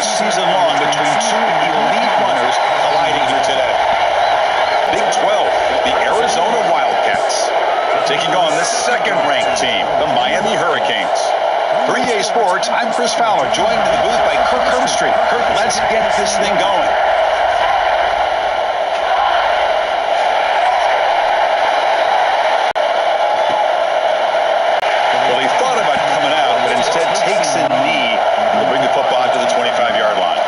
all season long between two elite runners colliding here today. Big 12, the Arizona Wildcats, taking on the second-ranked team, the Miami Hurricanes. For EA Sports, I'm Chris Fowler, joined in the booth by Kirk Herbstreit. Kirk, let's get this thing going. Well, he thought about coming out, but instead takes a knee to bring the football to the 25-yard line.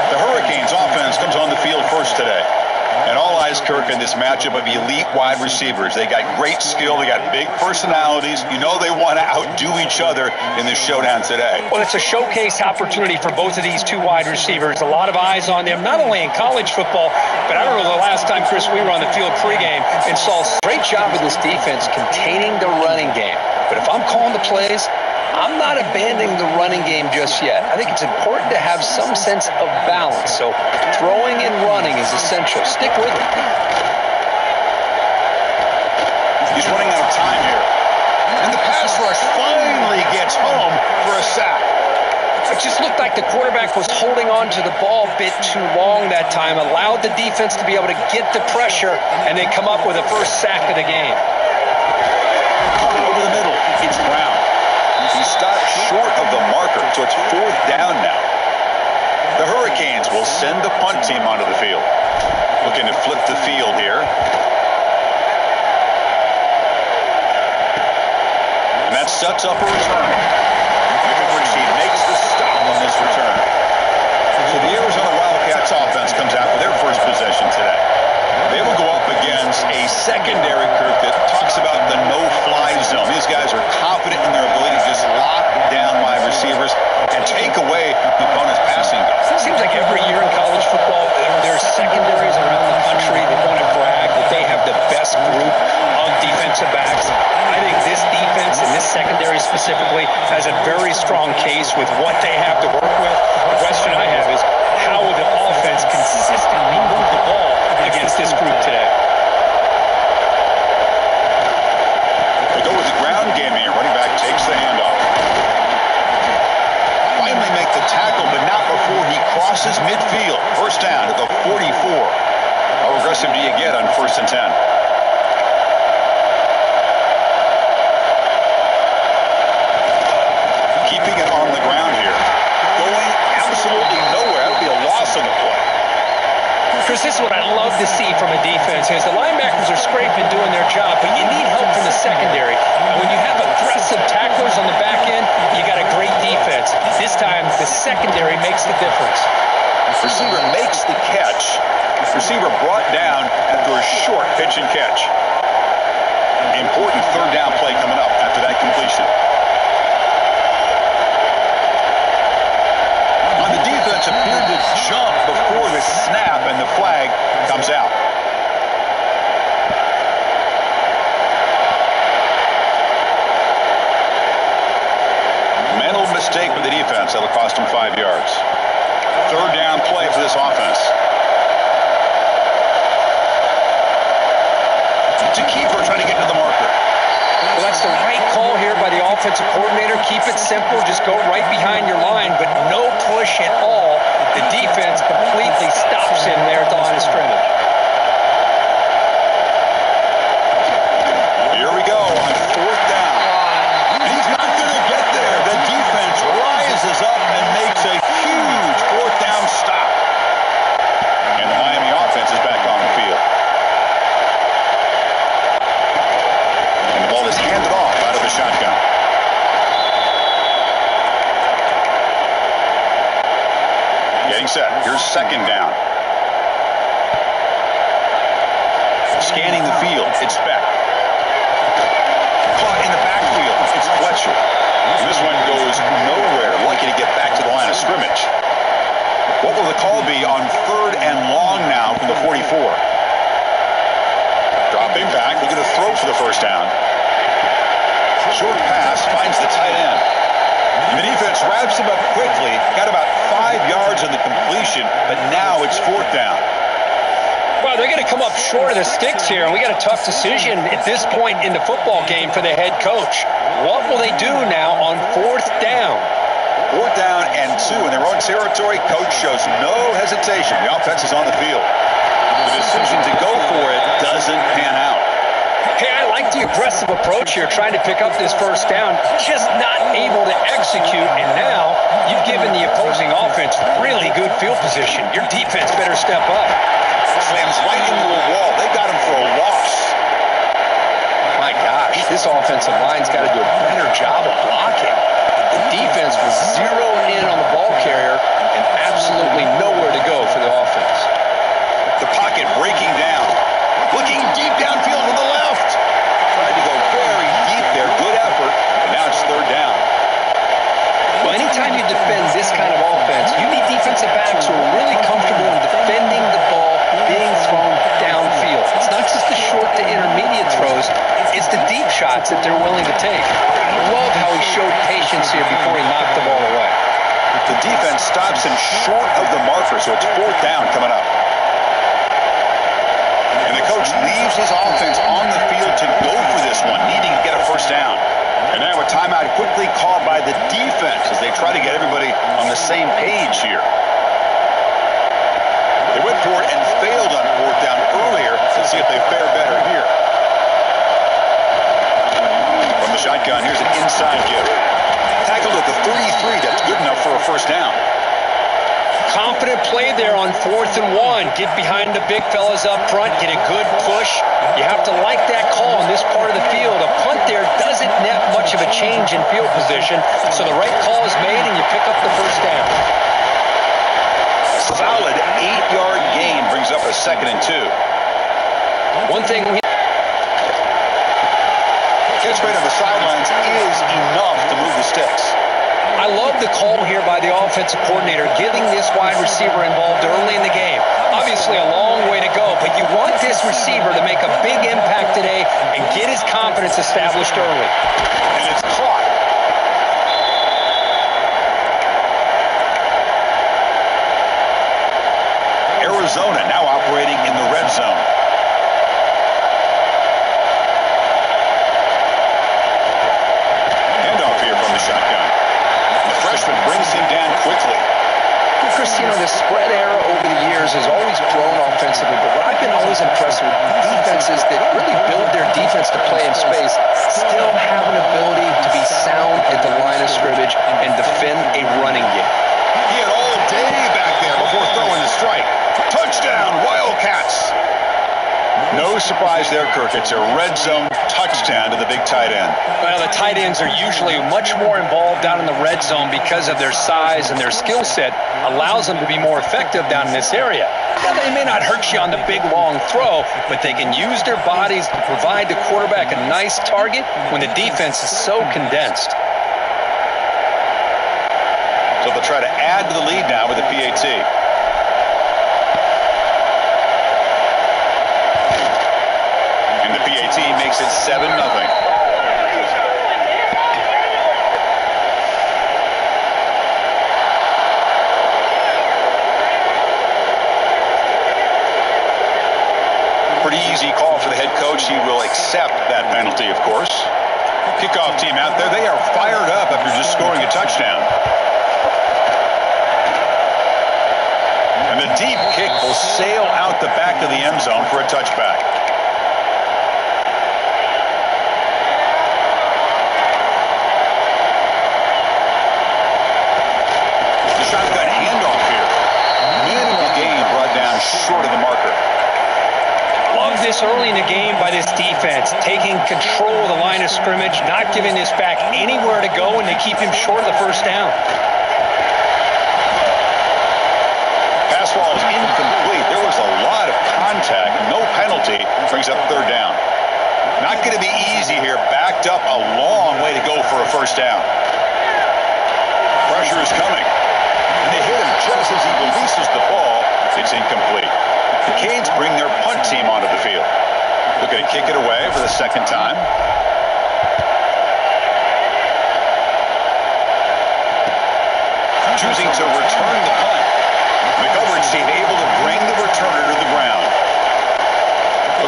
The Hurricanes offense comes on the field first today. And all eyes, Kirk, in this matchup of elite wide receivers. They got great skill. They got big personalities. You know they want to outdo each other in this showdown today. Well, it's a showcase opportunity for both of these two wide receivers. A lot of eyes on them, not only in college football, but I don't know the last time, Chris, we were on the field pregame and saw a great job with this defense containing the running game. But if I'm calling the plays, I'm not abandoning the running game just yet. I think it's important to have some sense of balance. So throwing and running is essential. Stick with it. He's running out of time here. And the pass rush finally gets home for a sack. It just looked like the quarterback was holding on to the ball a bit too long that time, allowed the defense to be able to get the pressure and then come up with a first sack of the game. Over the middle, it's Brown. He stopped short of the marker, so it's fourth down now. The Hurricanes will send the punt team onto the field. Looking to flip the field here. And that sets up a return. He makes the stop on this return. So the Arizona Wildcats offense comes out for their first possession today. They will go up against a secondary, Kirk, that talks about the no-fly zone. These guys are confident in their ability to just lock down wide receivers and take away the opponent's passing game. It seems like every year in college football, there's secondaries around the country that want to brag that they have the best group of defensive backs. I think this defense and this secondary specifically has a very strong case with what they have to work with. The question I have is, how will the offense consistently move the ball against this group today? They go with the ground game here. Running back takes the handoff. Finally make the tackle, but not before he crosses midfield. First down at the 44. How aggressive do you get on 1st and 10? Keeping it on the ground here. Going absolutely nowhere. That would be a loss on the play. Chris, this is what I love to see from a defense is the linebackers are scraping doing their job, but you need help from the secondary. And when you have aggressive tacklers on the back end, you got a great defense. This time, the secondary makes the difference. Receiver makes the catch. Receiver brought down after a short pitch and catch. Important third down play coming up after that completion. The defense appeared to jump before the snap, and the flag comes out. Mental mistake for the defense. That'll cost them 5 yards. Third down play for this offense. It's a keeper trying to get to the marker. Well, that's the right call here by the offensive coordinator. Keep it simple. Just go right behind your line, but no push at all. The defense completely stops him there at the line of scrimmage. Here we go on 4th down. And he's not going to get there. The defense rises up and makes a huge 4th down stop. And the Miami offense is back on the field. And the ball is handed off out of the shotgun. Getting set. Here's 2nd down. Scanning the field. It's Beck. Caught in the backfield. It's Fletcher. And this one goes nowhere. Lucky to get back to the line of scrimmage. What will the call be on 3rd and long now from the 44? Dropping back. Looking to throw for the first down. Short pass finds the tight end. And the defense wraps him up quickly. Got about 5 yards on the completion, but now it's 4th down. Well, they're going to come up short of the sticks here, and we got a tough decision at this point in the football game for the head coach. What will they do now on 4th down? 4th down and 2 in their own territory. Coach shows no hesitation. The offense is on the field. The decision to go for it doesn't pan out. Hey, I like the aggressive approach here, trying to pick up this first down, just not able to execute, and now you've given the opposing offense really good field position. Your defense better step up. Slams right into a wall. They got him for a loss. My gosh, this offensive line's got to do a better job of blocking. The defense was zeroed in on the ball carrier and absolutely nowhere to go for the offense. The pocket breaking down. Looking deep downfield to the left. Tried to go very deep there. Good effort. And now it's 3rd down. Well, anytime you defend this kind of offense, you need defensive backs who are really comfortable in defending the ball being thrown downfield. It's not just the short to intermediate throws. It's the deep shots that they're willing to take. I love how he showed patience here before he knocked the ball away. The defense stops him short of the marker, so it's 4th down coming up. And the coach leaves his offense on the field to go for this one, needing to get a first down. And now a timeout quickly called by the defense as they try to get everybody on the same page here. They went for it and failed on 4th down earlier. Let's see if they fare better here. From the shotgun, here's an inside give. Tackled at the 33. That's good enough for a first down. Confident play there on 4th and 1. Get behind the big fellas up front. Get a good push. You have to like that call in this part of the field. A punt there doesn't net much of a change in field position, so the right call is made and you pick up the first down. Solid 8-yard gain brings up a 2nd and 2. One thing Catch rate on the sidelines is enough to move the sticks. I love the call here by the offensive coordinator, giving this wide receiver involved early in the game. Obviously a long way to go, but you want this receiver to make a big impact today and get his confidence established early. And it's caught. Arizona now operating in the red zone. Handoff here from the shotgun. The freshman brings him down quickly. Chris, the spread era over the years has always grown offensively, but what I've been always impressed with defenses that really build their defense to play in space still have an ability to be sound at the line of scrimmage and defend a running game. He had all day back there before throwing the strike. Touchdown, Wildcats! No surprise there, Kirk. It's a red zone touchdown to the big tight end. Well, the tight ends are usually much more involved down in the red zone because of their size and their skill set allows them to be more effective down in this area. Now, they may not hurt you on the big, long throw, but they can use their bodies to provide the quarterback a nice target when the defense is so condensed. So they'll try to add to the lead now with the PAT. PAT makes it 7-0. Pretty easy call for the head coach. He will accept that penalty, of course. Kickoff team out there. They are fired up after just scoring a touchdown. And the deep kick will sail out the back of the end zone for a touchback. Shotgun handoff here. Minimal gain brought down short of the marker. Love this early in the game by this defense, taking control of the line of scrimmage, not giving this back anywhere to go, and they keep him short of the first down. Pass ball is incomplete. There was a lot of contact. No penalty. Brings up 3rd down. Not going to be easy here. Backed up a long way to go for a first down. Pressure is coming. They hit him just as he releases the ball. It's incomplete. The Canes bring their punt team onto the field. Looking to kick it away for the 2nd time. Choosing to return the punt. McGovern's team able to bring the returner to the ground.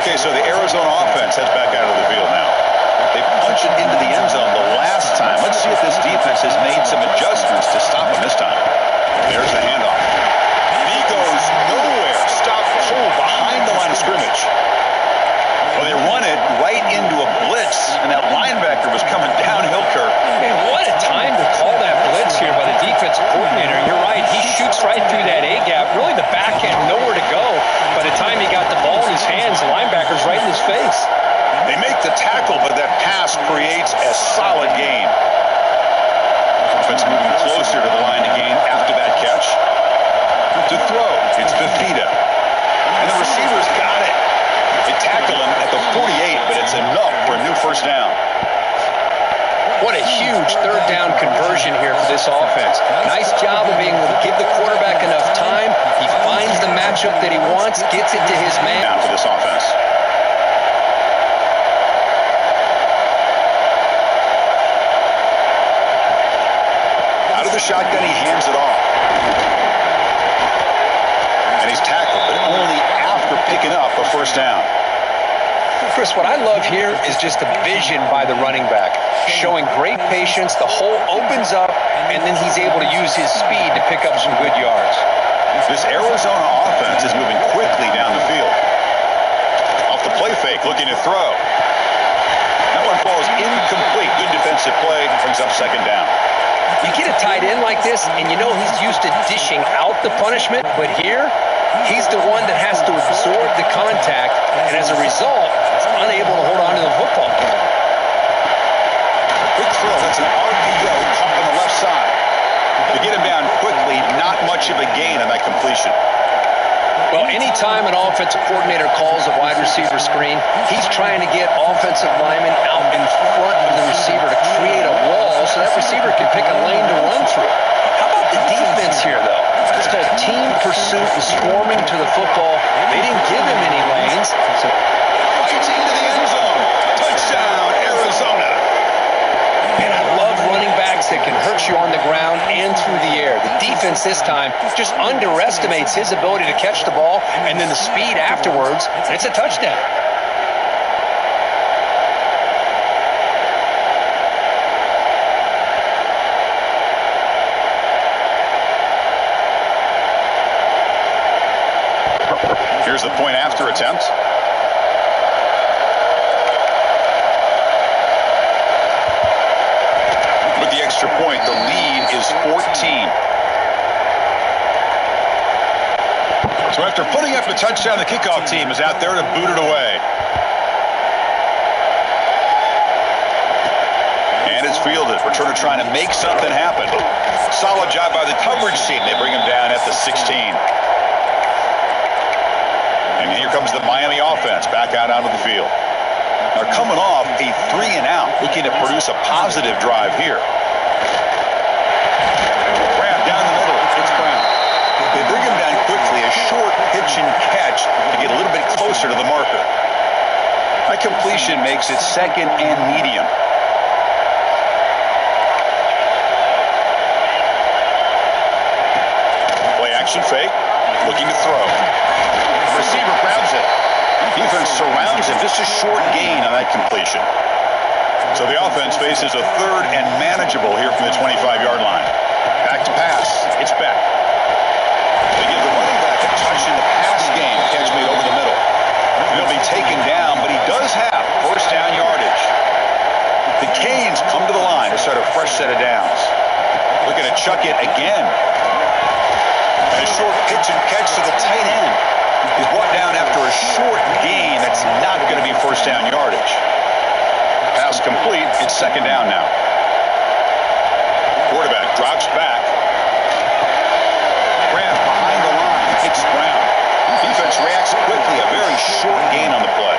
Okay, so the Arizona offense heads back out of the field now. They punched it into the end zone the last time. Let's see if this defense has made some adjustments to stop Nice job of being able to give the quarterback enough time. He finds the matchup that he wants, gets it to his man. Down for this offense. Out of the shotgun, he hands it off. And he's tackled, but only after picking up a first down. Chris, what I love here is just the vision by the running back, showing great patience. The hole opens up, and then he's able to use his speed to pick up some good yards. This Arizona offense is moving quickly down the field. Off the play fake, looking to throw. That one falls incomplete. Good defensive play, brings up second down. You get a tight end like this, and you know he's used to dishing out the punishment, but here, he's the one that has to absorb the contact, and as a result, is unable to hold on to the football. Quick throw, that's an RPO caught on the left side. To get him down quickly, not much of a gain on that completion. Well, anytime an offensive coordinator calls a wide receiver screen, he's trying to get offensive linemen out in front of the receiver to create a wall so that receiver can pick a lane to run through. How about the defense here, though? It's called team pursuit and swarming to the football. They didn't give him any lanes. So Fights into the end zone. Touchdown, Arizona. and I love running backs that can hurt you on the ground and through the air. The defense this time just underestimates his ability to catch the ball and then the speed afterwards, and it's a touchdown. Here's the point after attempt. With the extra point, the lead is 14. So after putting up a touchdown, the kickoff team is out there to boot it away. And it's fielded. Returner trying to make something happen. Solid job by the coverage team. They bring him down at the 16. And here comes the Miami offense back out onto the field. Now coming off a 3-and-out, looking to produce a positive drive here. Grab down the middle. It's Brown. They bring him down quickly, a short pitch and catch to get a little bit closer to the marker. That completion makes it second and medium. Play action fake, looking to throw. Receiver grabs it. Defense surrounds him. Just a short gain on that completion. So the offense faces a third and manageable here from the 25-yard line. Back to pass. It's Beck. They give the running back a touch in the pass game. Catch made over the middle. He'll be taken down, but he does have first down yardage. The Canes come to the line to start a fresh set of downs. Looking to chuck it again. And a short pitch and catch to the tight end. He's brought down after a short gain. That's not going to be first down yardage. Pass complete. It's second down now. Quarterback drops back. Grab behind the line. It's Brown. Defense reacts quickly. A very short gain on the play.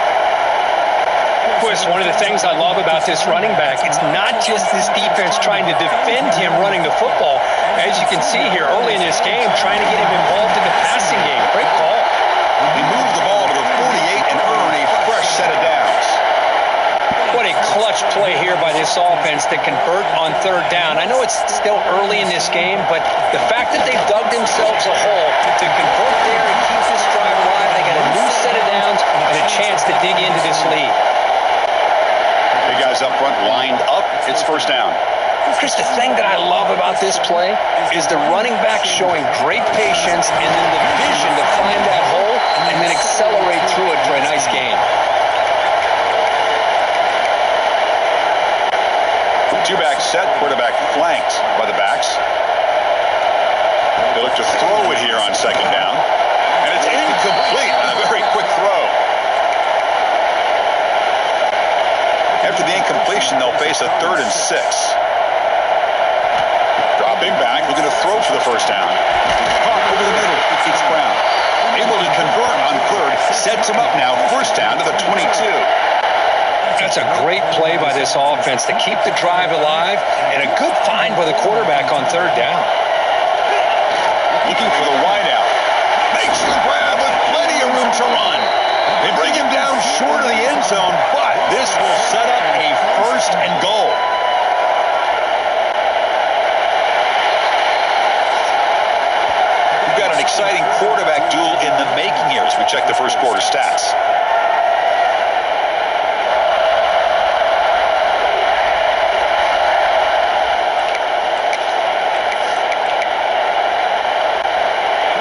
Chris, one of the things I love about this running back, it's not just this defense trying to defend him running the football. As you can see here early in this game, trying to get him involved in the passing game. Great call. He moved the ball to the 48 and earned a fresh set of downs. What a clutch play here by this offense to convert on third down. I know it's still early in this game, but the fact that they've dug themselves a hole to convert there and keep this drive alive, they got a new set of downs and a chance to dig into this lead. Big guys up front lined up. It's first down. Chris, the thing that I love about this play is the running back showing great patience and then the vision to find that hole and then accelerate through it for a nice gain. Two-back set, quarterback flanked by the backs. They look to throw it here on second down. And it's incomplete on a very quick throw. After the incompletion, they'll face a 3rd and 6. Dropping back, looking to throw for the first down. Caught over the middle, it's Brown. Able to convert on 3rd, sets him up now, first down to the 22. That's a great play by this offense to keep the drive alive, and a good find by the quarterback on third down. Looking for the wideout. Makes the grab with plenty of room to run. They bring him down short of the end zone, but this will set up a first and goal. We've got an exciting quarterback duel in the making here as we check the first quarter stats.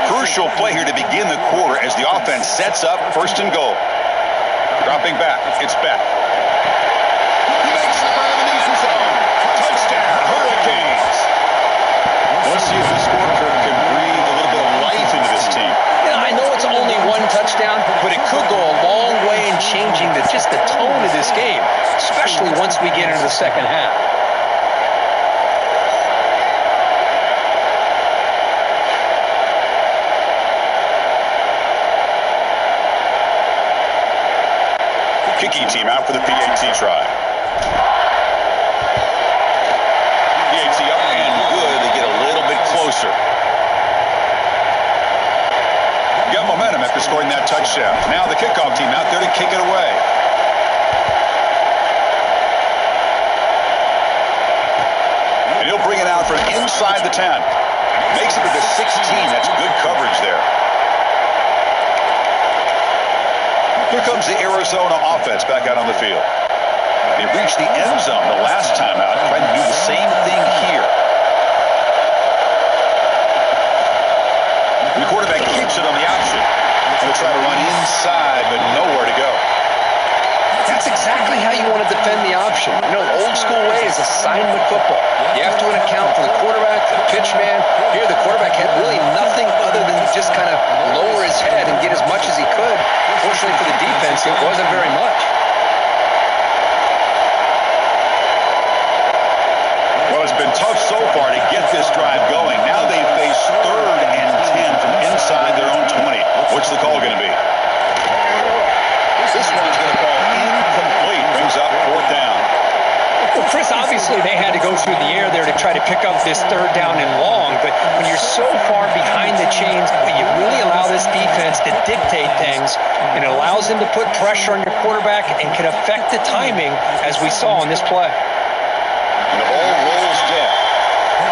Crucial play here to begin the quarter as the offense sets up first and goal. Dropping back. It's back. He makes the grab and he's his own. Touchdown, Hurricanes. Let's see if the scorecard can breathe a little bit of life into this team. I know it's only one touchdown, but it could go a long way in changing just the tone of this game, especially once we get into the second half. Kicking team out for the PAT try. PAT up and good. They get a little bit closer. Got momentum after scoring that touchdown. Now the kickoff team out there to kick it away. And he'll bring it out from inside the 10. Makes it to the 16. That's good coverage there. Here comes the Arizona offense back out on the field. They reached the end zone the last time out, trying to do the same thing here. The quarterback keeps it on the option. He'll try to run inside, but nowhere to go. That's exactly how you want to defend the option. You know, old school way is assignment football. You have to account for the quarterback, the pitch man. Here, the quarterback had really nothing other than just kind of lower his head and get as much as he could. Fortunately for the defense, it wasn't very much. Well, it's been tough so far to get this drive going. Now they face 3rd and 10 from inside their own 20. What's the call going to be? This one's going to fall incomplete. Brings up 4th down. Well, Chris, obviously they had to go through the air there to try to pick up this 3rd down and long, but when you're so far behind the chains, you really allow this defense to dictate things, and it allows them to put pressure on your quarterback and can affect the timing, as we saw on this play. And the ball rolls dead.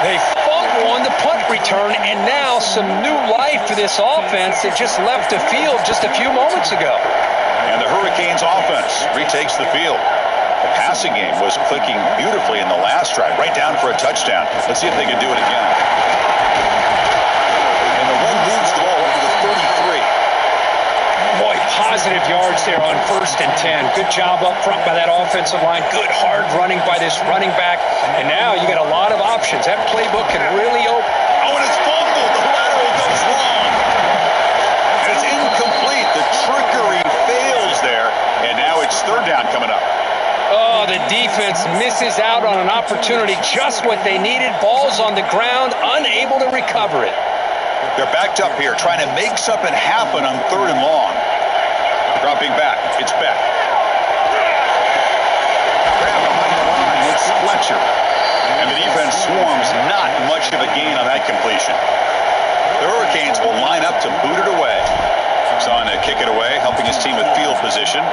They fumble on the punt return, and now some new life for this offense that just left the field just a few moments ago. And the Hurricanes offense retakes the field. The passing game was clicking beautifully in the last drive, right down for a touchdown. Let's see if they can do it again. And the run moves the ball over the 33. Boy, positive yards there on 1st and 10. Good job up front by that offensive line. Good hard running by this running back. And now you got a lot of options. That playbook can really open. Oh, and it's fumbled. The lateral goes long. And it's incomplete. The trickery fails there. And now it's 3rd down coming up. Oh, the defense misses out on an opportunity, just what they needed. Ball's on the ground, unable to recover it. They're backed up here, trying to make something happen on 3rd and long. Dropping back. It's back. Grab behind the line. It's Fletcher. And the defense swarms. Not much of a gain on that completion. The Hurricanes will line up to boot it away. Son to kick it away, helping his team with field position.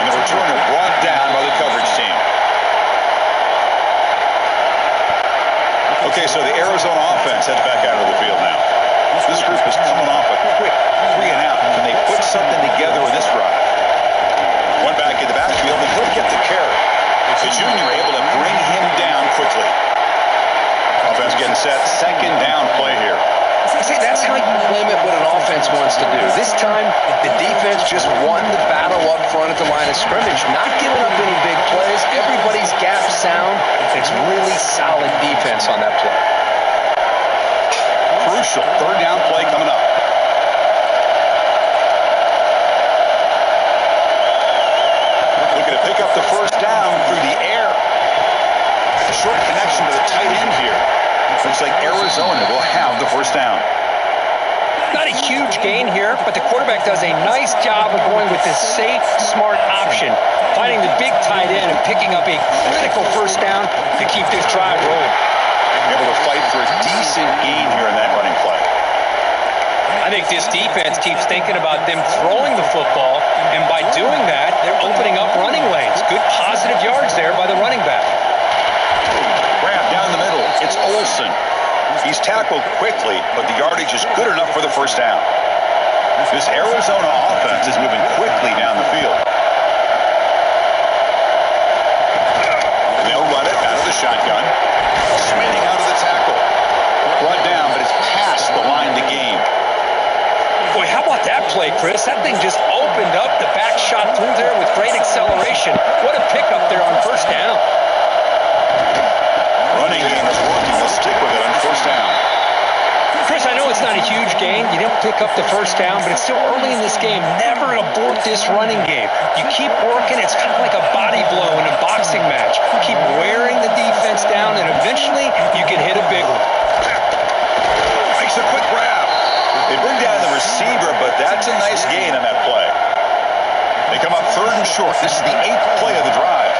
Returner brought down by the coverage team. Okay, so the Arizona offense heads back out of the field now. This group is coming off a quick 3 and out. Can they put something together with this drive? One back in the backfield, and he'll get the carry. The junior able to bring him down quickly. Offense getting set. 2nd down play here. See, that's how you limit what an offense wants to do. This time, the defense just won the battle up front at the line of scrimmage, not giving up any big plays. Everybody's gap sound. It's really solid defense on that play. Crucial 3rd down play coming up. Looking to pick up the 1st down through the air. A short connection to the tight end here. Looks like Arizona will have the 1st down. Not a huge gain here, but the quarterback does a nice job of going with this safe, smart option, finding the big tight end and picking up a critical first down to keep this drive rolling. Able to fight for a decent gain here in that running play. I think this defense keeps thinking about them throwing the football, and by doing that, they're opening up running lanes. Good positive yards there by the running back. Grab down the middle. It's Olsen. He's tackled quickly, but the yardage is good enough for the first down. This Arizona offense is moving quickly down the field. They'll run it out of the shotgun. Spinning out of the tackle. Brought down, but it's past the line to gain. Boy, how about that play, Chris? That thing just opened up. The back shot through there with great acceleration. What a pickup there on first down. Running game is working. They'll stick with it on first down. Chris, I know it's not a huge gain. You don't pick up the first down, but it's still early in this game. Never abort this running game. You keep working. It's kind of like a body blow in a boxing match. Keep wearing the defense down, and eventually you can hit a big one. Makes a quick grab. They bring down the receiver, but that's a nice gain on that play. They come up 3rd and short. This is the 8th play of the drive.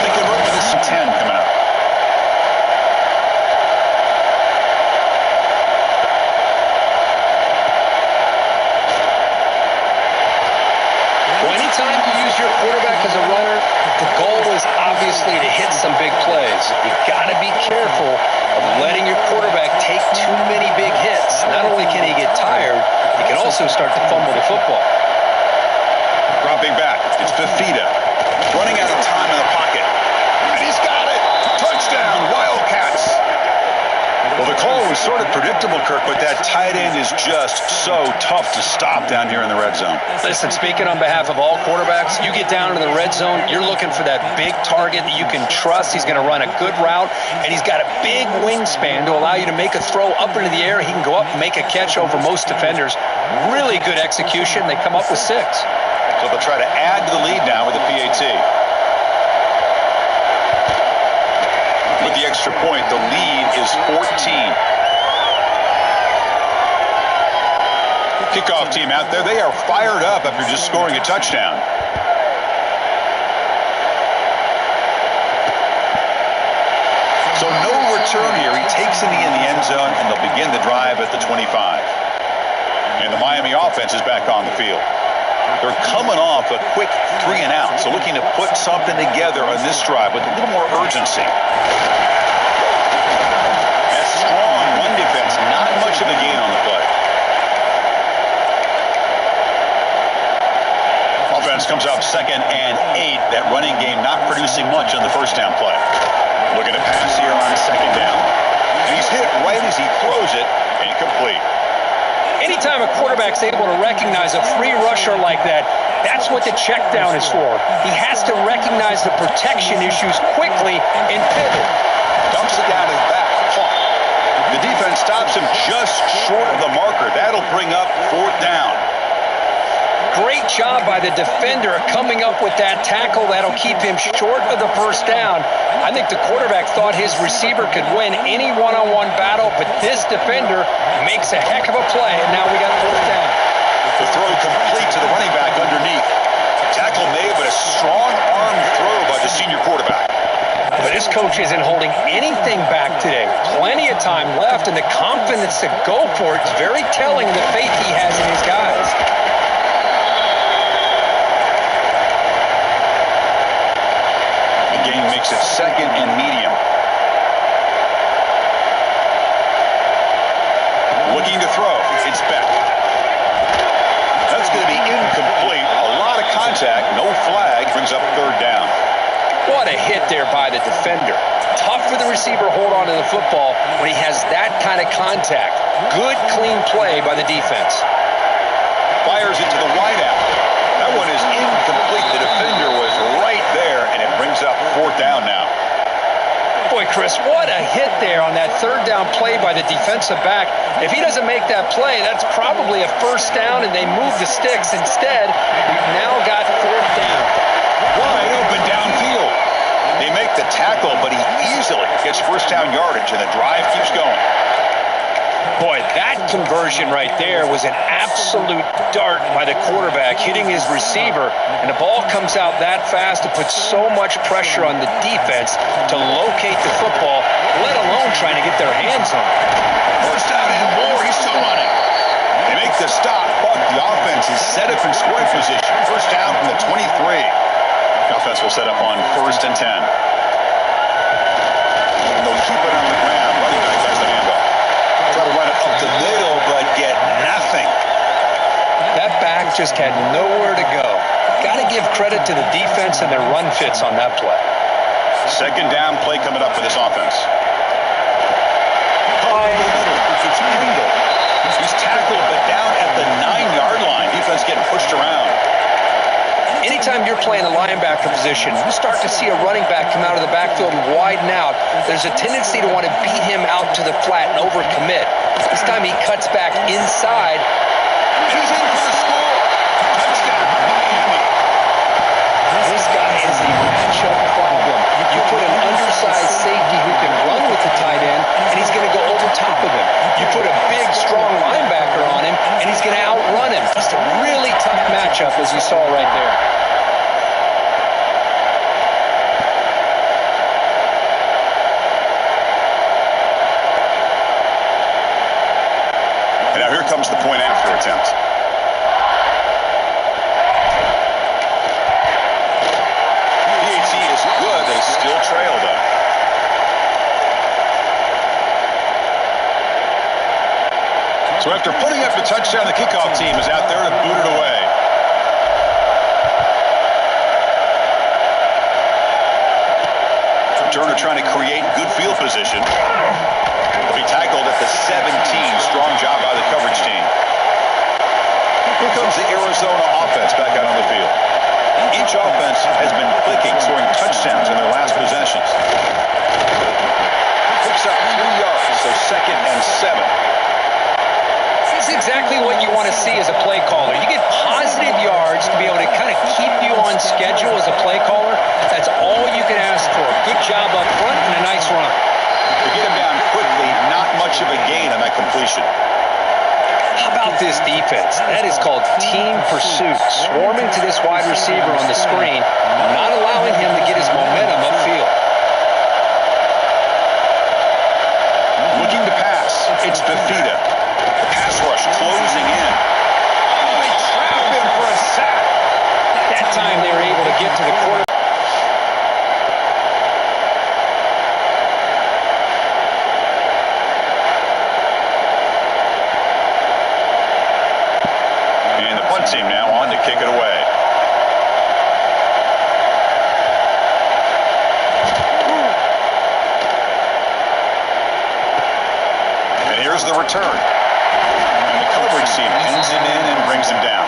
They can run with this 10 coming up. Well, anytime you use your quarterback as a runner, the goal is obviously to hit some big plays. You got to be careful of letting your quarterback take too many big hits. Not only can he get tired, he can also start to fumble the football. Dropping back, it's Fafita. Running out of time in the pocket. And he's got it! Touchdown, Wildcats! Well, the call was sort of predictable, Kirk, but that tight end is just so tough to stop down here in the red zone. Listen, speaking on behalf of all quarterbacks, you get down to the red zone, you're looking for that big target that you can trust. He's going to run a good route, and he's got a big wingspan to allow you to make a throw up into the air. He can go up and make a catch over most defenders. Really good execution. They come up with 6. So they'll try to add to the lead now with the PAT. With the extra point, the lead is 14. Kickoff team out there, they are fired up after just scoring a touchdown. So no return here. He takes it in the end zone, and they'll begin the drive at the 25. And the Miami offense is back on the field. They're coming off a quick 3 and out, so looking to put something together on this drive with a little more urgency. That strong run defense, not much of a gain on the play. Offense comes up 2nd and 8. That running game not producing much on the first down play. Looking to pass here on 2nd down. And he's hit right as he throws it, incomplete. Anytime a quarterback's able to recognize a free rusher like that, that's what the check down is for. He has to recognize the protection issues quickly and pivot. Dumps it down his back. The defense stops him just short of the marker. That'll bring up 4th down. Great job by the defender coming up with that tackle. That'll keep him short of the first down. I think the quarterback thought his receiver could win any one-on-one battle, but this defender makes a heck of a play, and now we got 4th down. The throw complete to the running back underneath. Tackle made, but a strong arm throw by the senior quarterback. But this coach isn't holding anything back today. Plenty of time left, and the confidence to go for it is very telling of the faith he has in his guys. Makes it 2nd and medium. Looking to throw. It's Beck. That's going to be incomplete. A lot of contact. No flag. Brings up 3rd down. What a hit there by the defender. Tough for the receiver to hold on to the football when he has that kind of contact. Good, clean play by the defense. Fires into the wideout. That one is incomplete. The defender was right there, and it brings up 4th down now. Boy, Chris, what a hit there on that 3rd down play by the defensive back. If he doesn't make that play, that's probably a first down, and they move the sticks. Instead, we've now got 4th down. Wide open downfield. They make the tackle, but he easily gets first down yardage, and the drive keeps going. Boy, that conversion right there was an absolute dart by the quarterback hitting his receiver, and the ball comes out that fast to put so much pressure on the defense to locate the football, let alone trying to get their hands on it. First down and more. He's still running. They make the stop, but the offense is set up in scoring position. First down from the 23. The offense will set up on 1st and 10. And they'll keep it on the ground. Running back has the handoff. Try to run it up the middle, but get nothing. That back just had nowhere to go. Got to give credit to the defense and their run fits on that play. Second down play coming up for this offense. He's tackled, but down at the 9-yard line. Defense getting pushed around. Anytime you're playing a linebacker position, you start to see a running back come out of the backfield and widen out. There's a tendency to want to beat him out to the flat and overcommit. This time he cuts back inside. He's in for the score. Touchdown, Miami. This guy is a matchup problem. You put an undersized safety who can run with the tight end, and he's going to go over top of him. You put a big, strong linebacker on him, and he's going to outrun him. Just a really tough matchup, as you saw right there. And now here comes the point after attempt. PAT is good. They still trail, though. So after putting up the touchdown, the kickoff team is out there to boot it away. Turner trying to create good field position. He'll be tackled at the 17. Strong job by the coverage team. Here comes the Arizona offense back out on the field. Each offense has been clicking, scoring touchdowns in their last possessions. Picks up 3 yards, so 2nd and 7. This is exactly what you want to see as a play caller. You get positive yards to be able to kind of keep you on schedule as a play caller. That's all you can ask for. Good job up front and a nice run. To get him down quickly, not much of a gain on that completion. How about this defense? That is called team pursuit. Swarming to this wide receiver on the screen, not allowing him to get his momentum upfield. Looking to pass. It's Bafita. The pass rush closing in. Oh, they trap him for a sack. That time they were able to get to the quarterback. And the punt team now on to kick it away. And here's the return. And the coverage team pins him in and brings him down.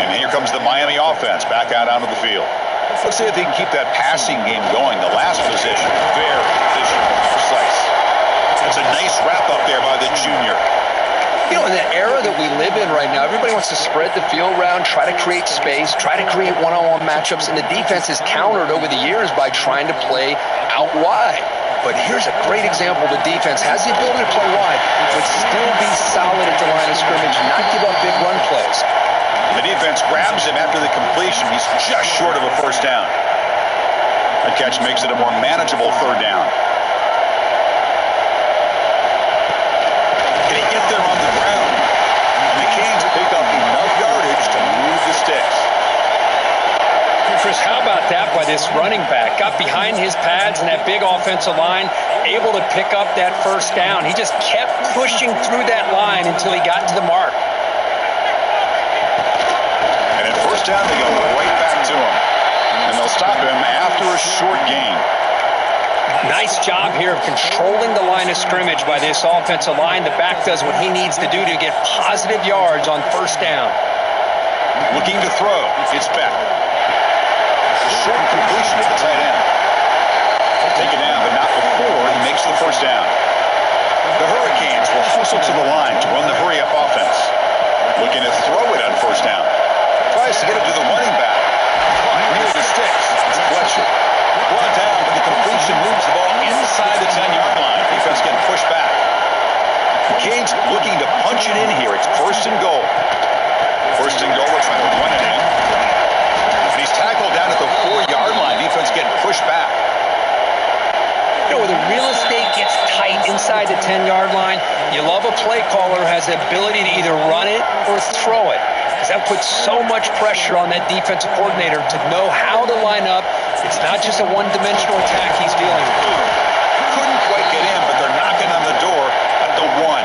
And here comes the Miami offense back out onto the field. Let's see if they can keep that passing game going. The last possession, very efficient, precise. It's a nice wrap up there by the junior. You know, in the era that we live in right now, everybody wants to spread the field around, try to create space, try to create one-on-one matchups, and the defense is countered over the years by trying to play out wide. But here's a great example. The defense has the ability to play wide, but still be solid at the line of scrimmage and not give up big run plays. The defense grabs him after the completion. He's just short of a first down. The catch makes it a more manageable third down. Can he get there on the ground? And the Canes pick up enough yardage to move the sticks. Chris, how about that by this running back? Got behind his pads and that big offensive line, able to pick up that first down. He just kept pushing through that line until he got to the mark. And at first down, they go right back to him. And they'll stop him after a short gain. Nice job here of controlling the line of scrimmage by this offensive line. The back does what he needs to do to get positive yards on first down. Looking to throw. It's Beck. Short completion at the tight end. Taken down, but not before he makes the first down. The Hurricanes will hustle to the line to run the hurry-up offense. Looking to throw it on first down. Tries to get it to the running back. Near the sticks. It's Fletcher. Brought down, but the completion moves the ball inside the 10-yard line. of a play caller has the ability to either run it or throw it, because that puts so much pressure on that defensive coordinator to know how to line up. It's not just a one-dimensional attack he's dealing with. Couldn't quite get in, but they're knocking on the door at the 1.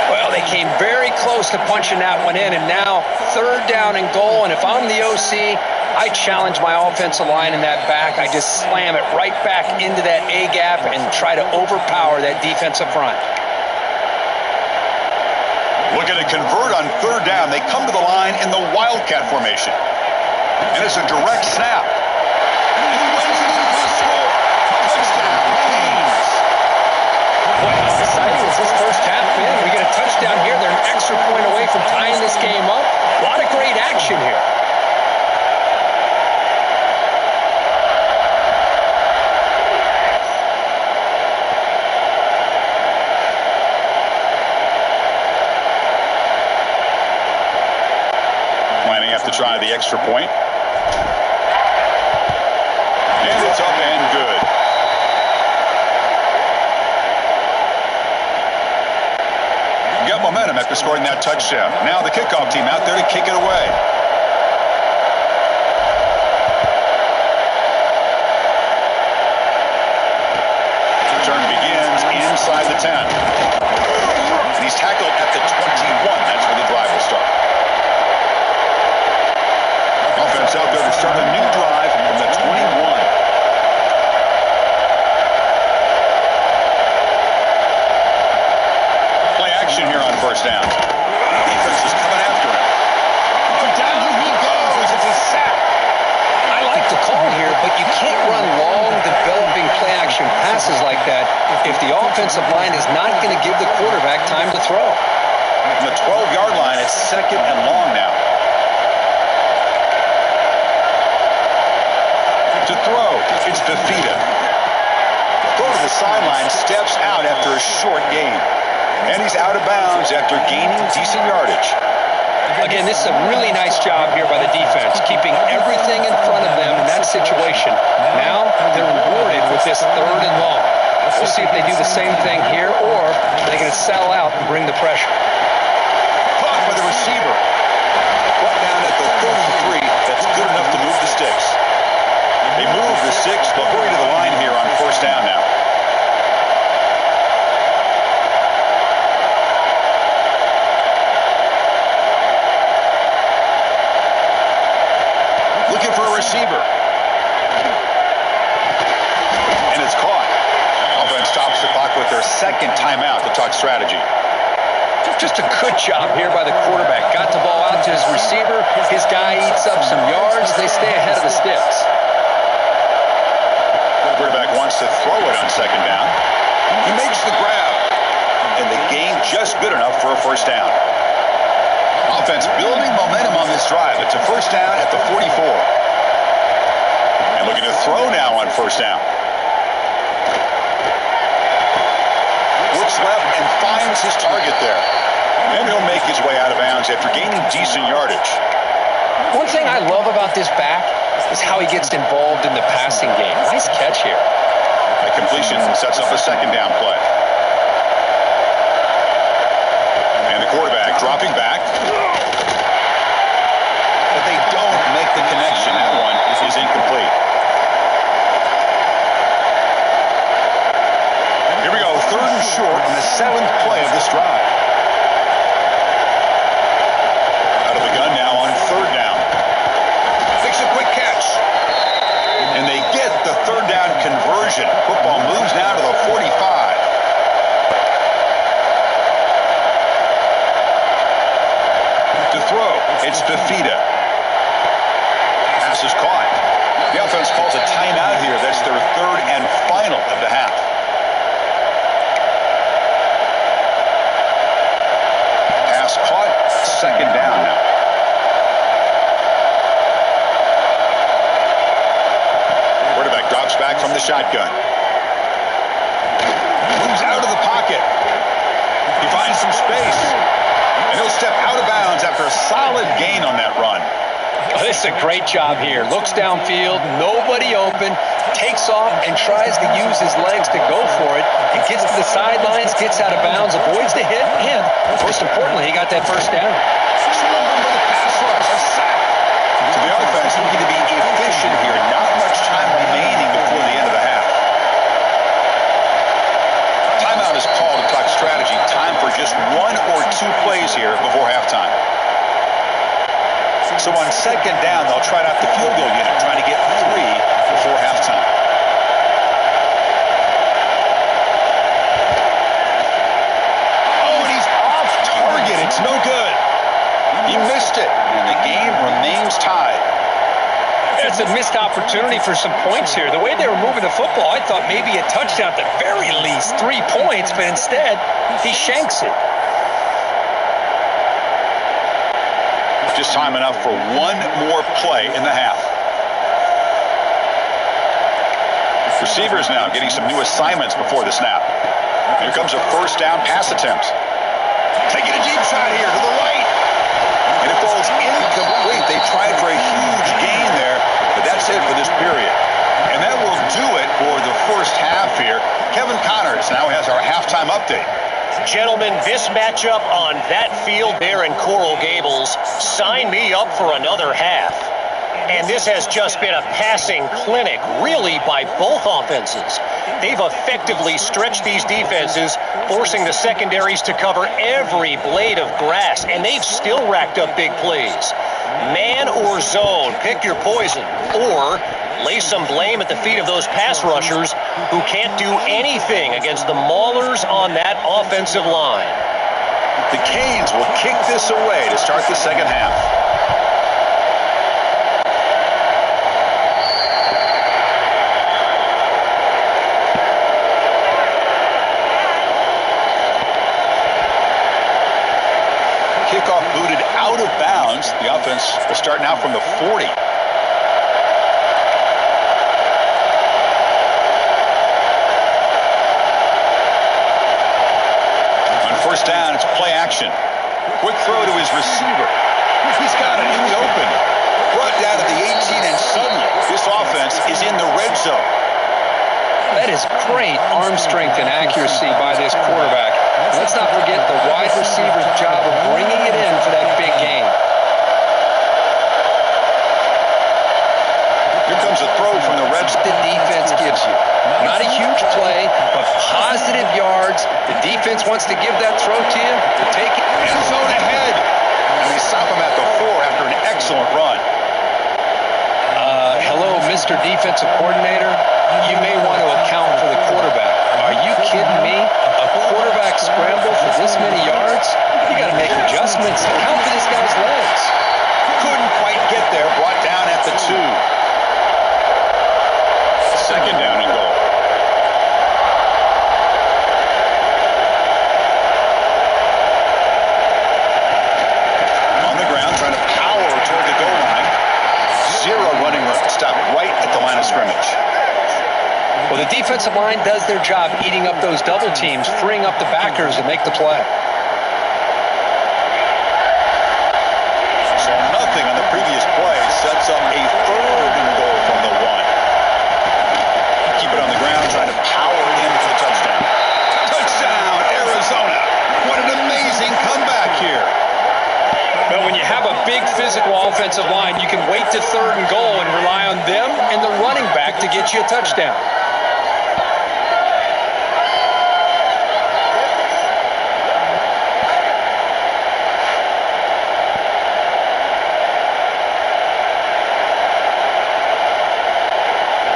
Well, they came very close to punching that one in, and now 3rd down and goal. And if I'm the OC, I challenge my offensive line in that back. I just slam it right back into that A gap and try to overpower that defensive front. Looking to convert on 3rd down. They come to the line in the Wildcat formation. And it's a direct snap. And he runs it in for a score. Touchdown, Haynes. Boy, how exciting was this first half been? We get a touchdown here. They're an extra point away from tying this game up. A lot of great action here. To try the extra point. And it's up and good. Got momentum after scoring that touchdown. Now the kickoff team out there to kick it away. Return begins inside the 10. And he's tackled at the 21. That's where the drive will start. Offense out there to start a new drive from the 21. Play action here on 1st down. Defense is coming after him. Down he goes. It's a sack. I like the call here, but you can't run long, developing play action passes like that if the offensive line is not going to give the quarterback time to throw. From the 12-yard line, it's 2nd and long now. To throw, it's Bafita. Throw to the sideline, steps out after a short gain. And he's out of bounds after gaining decent yardage. Again, this is a really nice job here by the defense, keeping everything in front of them in that situation. Now they're rewarded with this 3rd and long. We'll see if they do the same thing here, or they're going to settle out and bring the pressure. Caught by the receiver. Brought down at the 33. That's good enough to move the sticks. They move the 6. They'll hurry to the line here on 1st down now. Looking for a receiver. And it's caught. Offense stops the clock with their 2nd timeout to talk strategy. Just a good job here by the quarterback. Got the ball out to his receiver. His guy eats up some yards. They stay ahead of the sticks. Quarterback wants to throw it on 2nd down. He makes the grab. And the gain just good enough for a 1st down. Offense building momentum on this drive. It's a 1st down at the 44. And looking to throw now on 1st down. Looks left and finds his target there. And he'll make his way out of bounds after gaining decent yardage. One thing I love about this back is how he gets involved in the passing game. Nice catch here. A completion sets up a 2nd down play. And the quarterback dropping back. But they don't make the connection. That one is incomplete. Here we go, 3rd and short on the 7th play of this drive. Out of the gun now on 3rd down. Makes a quick catch. And they get the 3rd down conversion. Football moves now to the 45. To throw, it's Bafita. Pass is caught. The offense calls a timeout here. That's their 3rd and final of the half. Pass caught, 2nd down now. Quarterback drops back from the shotgun. Moves out of the pocket. He finds some space. And he'll step out of bounds after a solid gain on that run. Oh, this is a great job here. Looks downfield, nobody open, takes off and tries to use his legs to go for it. He gets to the sidelines, gets out of bounds, avoids the hit, and most importantly, he got that first down. To the offense, looking to be efficient here. Not much time remaining before the end of the half. Timeout is called to talk strategy. Time for just 1 or 2 plays here before halftime. So on second down, they'll try out the field goal unit, trying to get 3 before halftime. Oh, and he's off target. It's no good. He missed it, and the game remains tied. It's a missed opportunity for some points here. The way they were moving the football, I thought maybe a touchdown at the very least, 3 points, but instead, he shanks it. Just time enough for 1 more play in the half. Receivers now getting some new assignments before the snap. Here comes a first down pass attempt. Taking a deep shot here to the right. And it falls incomplete. They tried for a huge gain there, but that's it for this period. And that will do it for the first half here. Kevin Connors now has our halftime update. Gentlemen, this matchup on that field there in Coral Gables, sign me up for another half. And this has just been a passing clinic, really, by both offenses. They've effectively stretched these defenses, forcing the secondaries to cover every blade of grass, and they've still racked up big plays. Man or zone, pick your poison, or lay some blame at the feet of those pass rushers who can't do anything against the maulers on that offensive line. The Canes will kick this away to start the second half. Kickoff booted out of bounds. The offense will start now from the 40. On first down, it's play action. Quick throw to his receiver. He's got it. He's open. Brought down to the 18, and suddenly this offense is in the red zone. That is great arm strength and accuracy by this quarterback. Let's not forget the wide receiver's job of bringing it in for that big game. Here comes a throw from the red zone. The defense gives you. Not a huge play, but positive yards. The defense wants to give that throw to you to take it. End zone ahead. And they stop him at the 4 after an excellent run. Hello, Mr. Defensive Coordinator. You may want to account for the quarterback. Are you kidding me? A quarterback scramble for this many yards? You got to make adjustments. Account for this guy's legs. Couldn't quite get there. Brought down at the 2. Second down and goal. On the ground, trying to power toward the goal line. 0 running room. Stop right at the line of scrimmage. Well, the defensive line does their job eating up those double teams, freeing up the backers to make the play. So nothing on the previous play sets up a 3rd and goal from the 1. Keep it on the ground, trying to power in for the touchdown. Touchdown, Arizona. What an amazing comeback here. But when you have a big physical offensive line, you can wait to 3rd and goal and rely on them and the running back to get you a touchdown.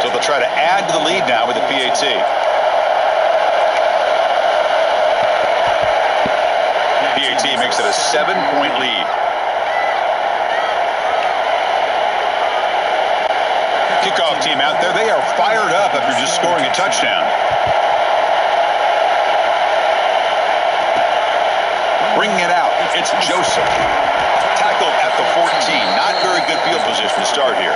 So they'll try to add to the lead now with the PAT. PAT makes it a 7-point lead. Kickoff team out there. They are fired up after just scoring a touchdown. Bringing it out. It's Joseph. Tackled at the 14. Not very good field position to start here.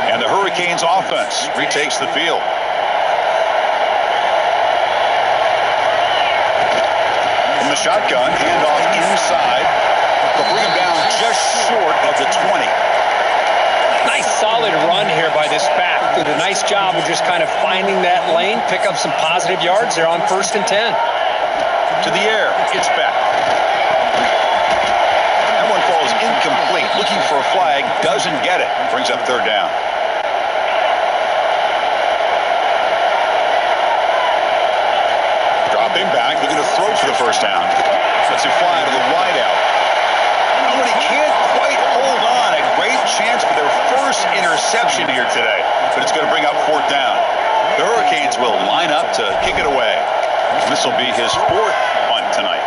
And the Hurricanes offense retakes the field. From the shotgun, handoff inside. They'll bring him down just short of the 20. Nice solid run here by this back. Did a nice job of just kind of finding that lane, pick up some positive yards there on 1st and 10. To the air, it's back. That one falls incomplete. Looking for a flag, doesn't get it. Brings up 3rd down. Dropping back, looking to throw for the 1st down. Lets it fly to the wideout. But he can't quite hold on. A great chance for their first interception here today. But it's going to bring up 4th down. The Hurricanes will line up to kick it away. This will be his 4th punt tonight.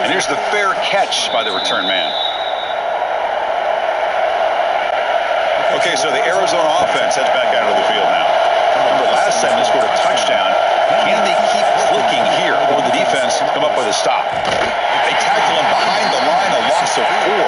And here's the fair catch by the return man. Okay, so the Arizona offense heads back out of the field now. Remember last time they scored a touchdown. Can they keep clicking here? Or will the defense come up with a stop? They tackle him behind the line, a loss of 4.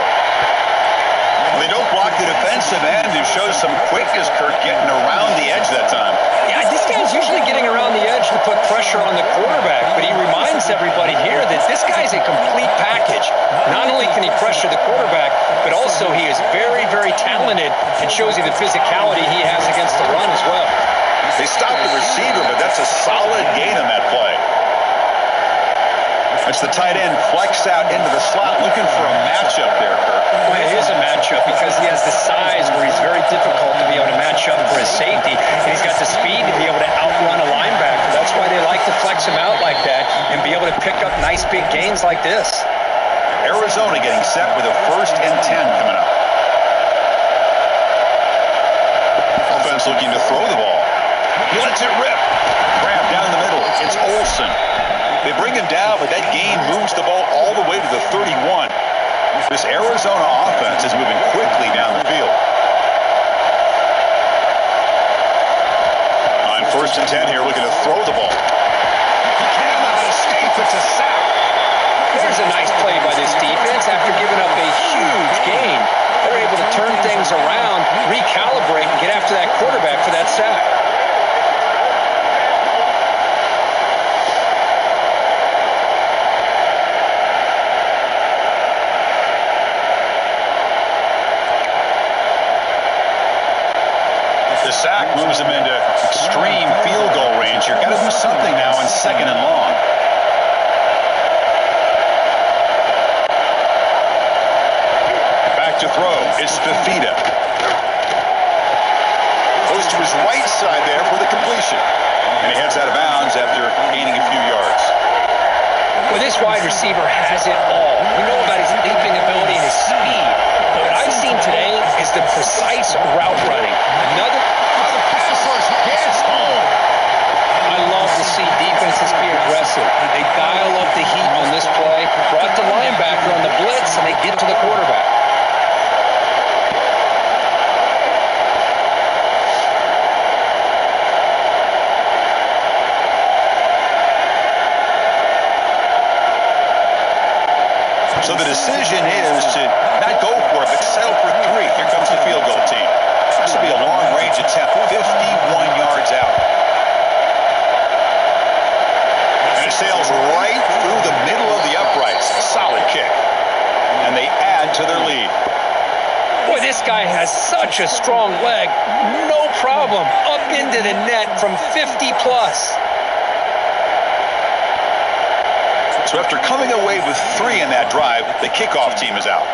They don't block the defensive end, who shows some quickness, Kirk, getting around the edge that time. Yeah, this guy's usually getting around the edge to put pressure on the quarterback, but he reminds everybody here that this guy's a complete package. Not only can he pressure the quarterback, but also he is very, very talented and shows you the physicality he has against the run as well. They stopped the receiver, but that's a solid gain on that play. It's the tight end flexed out into the slot, looking for a matchup there, Kirk. Well, it is a matchup because he has the size where he's very difficult to be able to match up for his safety, and he's got the speed to be able to outrun a linebacker. That's why they like to flex him out like that and be able to pick up nice big gains like this. Arizona getting set with a 1st and 10 coming up. Offense looking to throw the ball. He lets it rip. Grab down the middle. It's Olsen. They bring him down, but that gain moves the ball all the way to the 31. This Arizona offense is moving quickly down the field. On 1st and 10 here, looking to throw the ball. He cannot escape. It's a sack. There's a nice play by this defense. After giving up a huge gain, they're able to turn things around, recalibrate, and get after that quarterback for that sack. The sack moves him into extreme field goal range. You've got to do something now on 2nd and long. Back to throw. It's Fafita. Goes to his right side there for the completion. And he heads out of bounds after gaining a few yards. Well, this wide receiver has it all. We know about his leaping ability and his speed. But what I've seen today is the precise route running. Another gets home. I love to see defenses be aggressive. They dial up the heat on this play, brought the linebacker on the blitz, and they get to the quarterback. So the decision is to not go for it, but settle for 3. Here comes the field goal team. This will be a long-range attempt, 51 yards out. And it sails right through the middle of the uprights. Solid kick. And they add to their lead. Boy, this guy has such a strong leg. No problem. Up into the net from 50 plus. So after coming away with 3 in that drive, the kickoff team is out.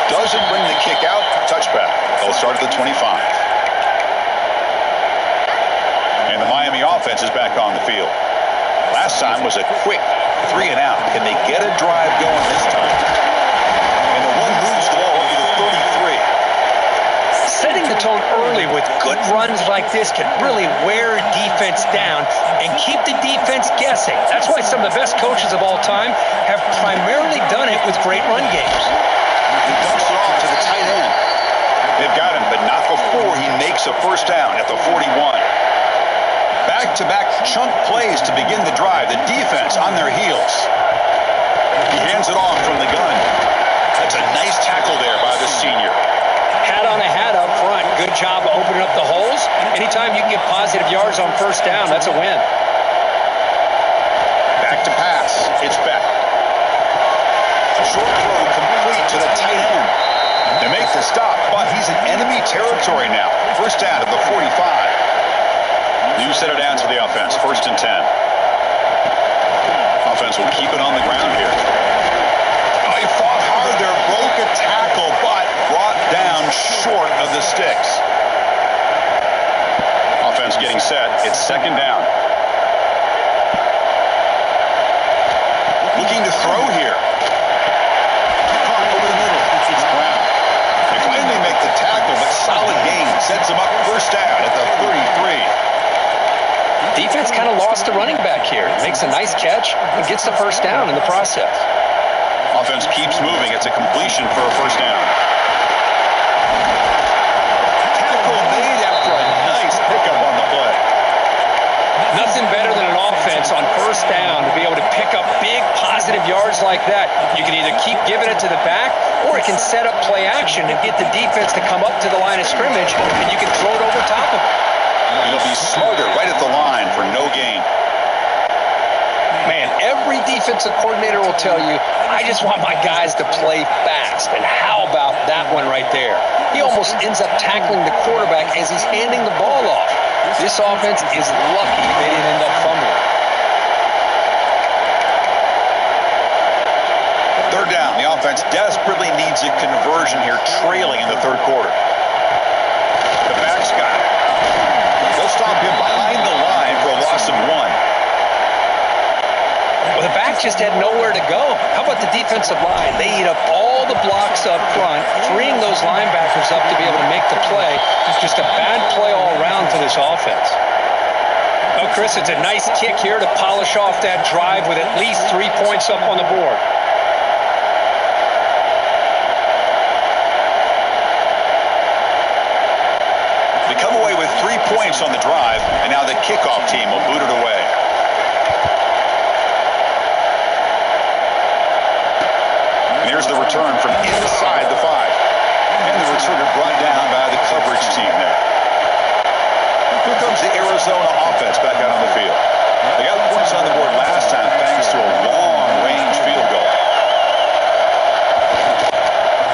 Doesn't bring the kick out. Touchback. They'll start at the 25. And the Miami offense is back on the field. Last time was a quick 3 and out. Can they get a drive going this time? And the one moves the ball over to the 33. Setting the tone early with good runs like this can really wear defense down and keep the defense guessing. That's why some of the best coaches of all time have primarily done it with great run games. He dumps it off to the tight end. They've got him, but not before he makes a 1st down at the 41. Back-to-back chunk plays to begin the drive. The defense on their heels. He hands it off from the gun. That's a nice tackle there by the senior. Hat on a hat up front. Good job of opening up the holes. Anytime you can get positive yards on 1st down, that's a win. Back to pass. It's Beck. Short throw complete to the tight end. They make the stop, but he's in enemy territory now. First down at the 45. New set of downs for the offense. First and 10. Offense will keep it on the ground here. Oh, he fought hard there. Broke a tackle, but brought down short of the sticks. Offense getting set. It's second down. Looking to throw here. Over the middle. It's Brown. They finally make the tackle, but solid gain. Sets him up first down at the 33. Defense kind of lost the running back here. Makes a nice catch and gets the first down in the process. Offense keeps moving. It's a completion for a first down. Tackle made after a nice pickup on the play. Nothing better than an offense on first down to be able to pick up big positive yards like that. You can either keep giving it to the back, or it can set up play action and get the defense to come up to the line of scrimmage, and you can throw it over top of it. It'll be Slaughter right at the line for no gain. Man, every defensive coordinator will tell you, I just want my guys to play fast. And how about that one right there? He almost ends up tackling the quarterback as he's handing the ball off. This offense is lucky they didn't end up fumbling. Third down. The offense desperately needs a conversion here, trailing in the third quarter. The back's got it. They'll stop him behind the line for a loss of 1. Well, the back just had nowhere to go. How about the defensive line? They eat up all the blocks up front, freeing those linebackers up to be able to make the play. It's just a bad play all around for this offense. Oh, Chris, it's a nice kick here to polish off that drive with at least 3 points up on the board. They come away with 3 points on the drive, and now the kickoff team will boot it away. And here's the return from inside the 5. And the returner brought down by the coverage team there. Here comes the Arizona offense back out on the field. They got points on the board last time thanks to a long-range field goal.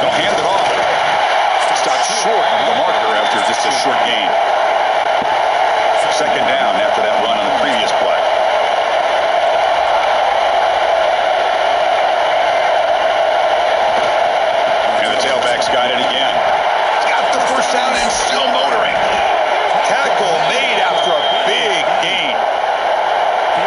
They'll hand it off. Stopped short of the marker after just a short gain. Second down after that run on the previous play. And the tailback's got it again. He's got the first down and still motoring. Tackle made after a big gain.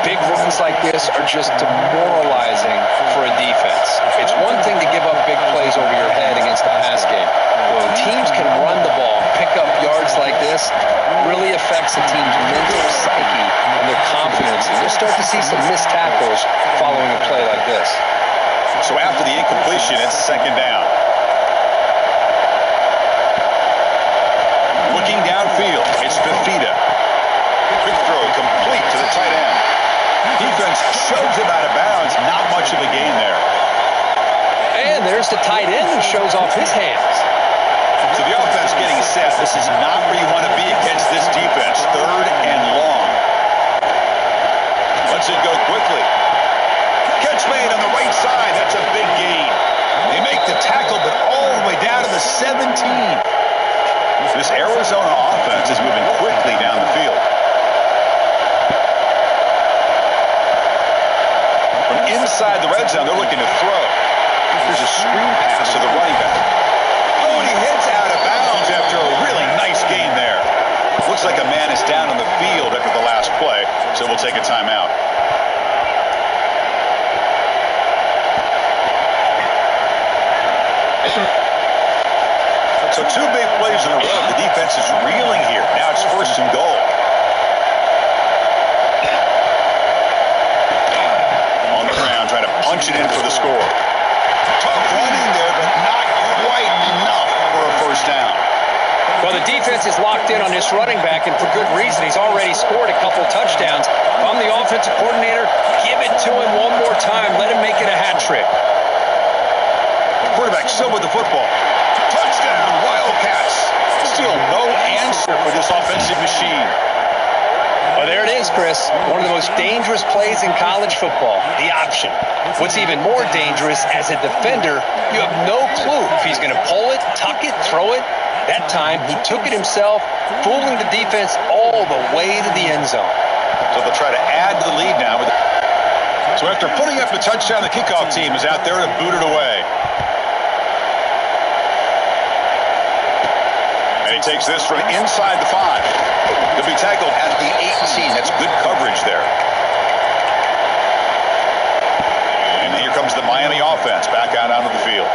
Big runs like this are just demoralizing for a defense. It's one thing to give up big plays over your head against the pass game. When teams can run the ball, pick up yards like this, really affects the team's mental psyche and their confidence. And you'll start to see some missed tackles following a play like this. So after the incompletion, it's second down. Looking downfield, it's Fafita. Quick throw complete to the tight end. Defense shoves him out of bounds. Not much of a gain there. And there's the tight end who shows off his hands. So the offense getting set. This is not where you want to be against this defense. Third and long. Lets it go quickly. Catch made on the right side. That's a big gain. They make the tackle, but all the way down to the 17. This Arizona offense is moving quickly down the field. From inside the red zone, they're looking to throw. There's a screen pass to the running back. Oh, and he hits out of bounds after a really nice gain there. Looks like a man is down on the field after the last play, so we'll take a timeout. So 2 big plays in a row. The defense is reeling here. Now it's first and goal. On the ground, trying to punch it in for the score. Tough running there, but not quite enough for a first down. Well, the defense is locked in on this running back, and for good reason. He's already scored a couple touchdowns. If I'm the offensive coordinator, give it to him one more time. Let him make it a hat trick. Quarterback still with the football. Touchdown, Wildcats. Still no answer for this offensive machine. Well, there it is, Chris, one of the most dangerous plays in college football, the option. What's even more dangerous, as a defender, you have no clue if he's going to pull it, tuck it, throw it. That time, he took it himself, fooling the defense all the way to the end zone. So they'll try to add to the lead now. So after putting up a touchdown, the kickoff team is out there to boot it away. And he takes this from inside the 5. He'll be tackled at the 18. That's good coverage there. And here comes the Miami offense back out onto the field.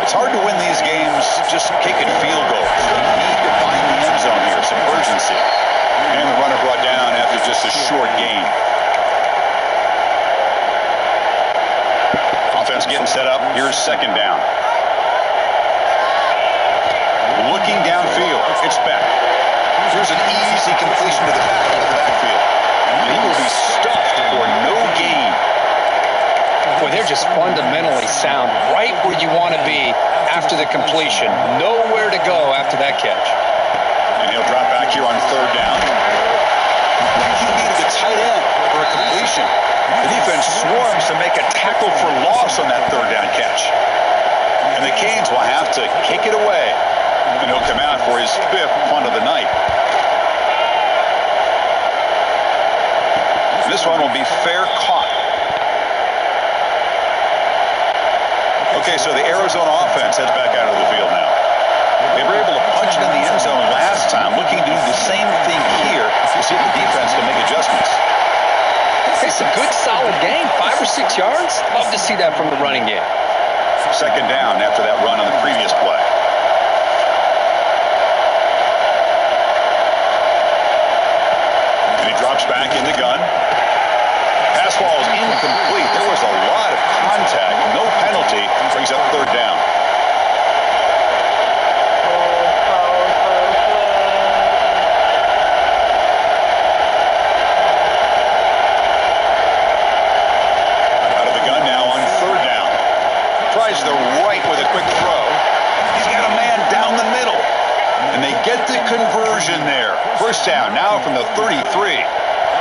It's hard to win these games just kicking field goals. They need to find the end zone here, some urgency. And the runner brought down after just a short gain. Offense getting set up. Here's second down. Looking downfield. It's back. Here's an easy completion to the backfield. And he will be stuffed for no gain. Boy, they're just fundamentally sound, right where you want to be after the completion. Nowhere to go after that catch. And he'll drop back here on third down. He needed a tight end for a completion. The defense swarms to make a tackle for loss on that third down catch. And the Canes will have to kick it away. And he'll come out for his 5th punt of the night. This one will be fair caught. Okay, so the Arizona offense heads back out of the field now. They were able to punch it in the end zone last time, looking to do the same thing here to see if the defense can make adjustments. It's a good, solid game, 5 or 6 yards. Love to see that from the running game. Second down after that run on the previous play. And he drops back in the gun. Pass ball is incomplete. There was a lot of contact. No penalty. Brings up third down. Out of the gun now on third down. Tries the right with a quick throw. He's got a man down the middle. And they get the conversion there. First down now from the 33.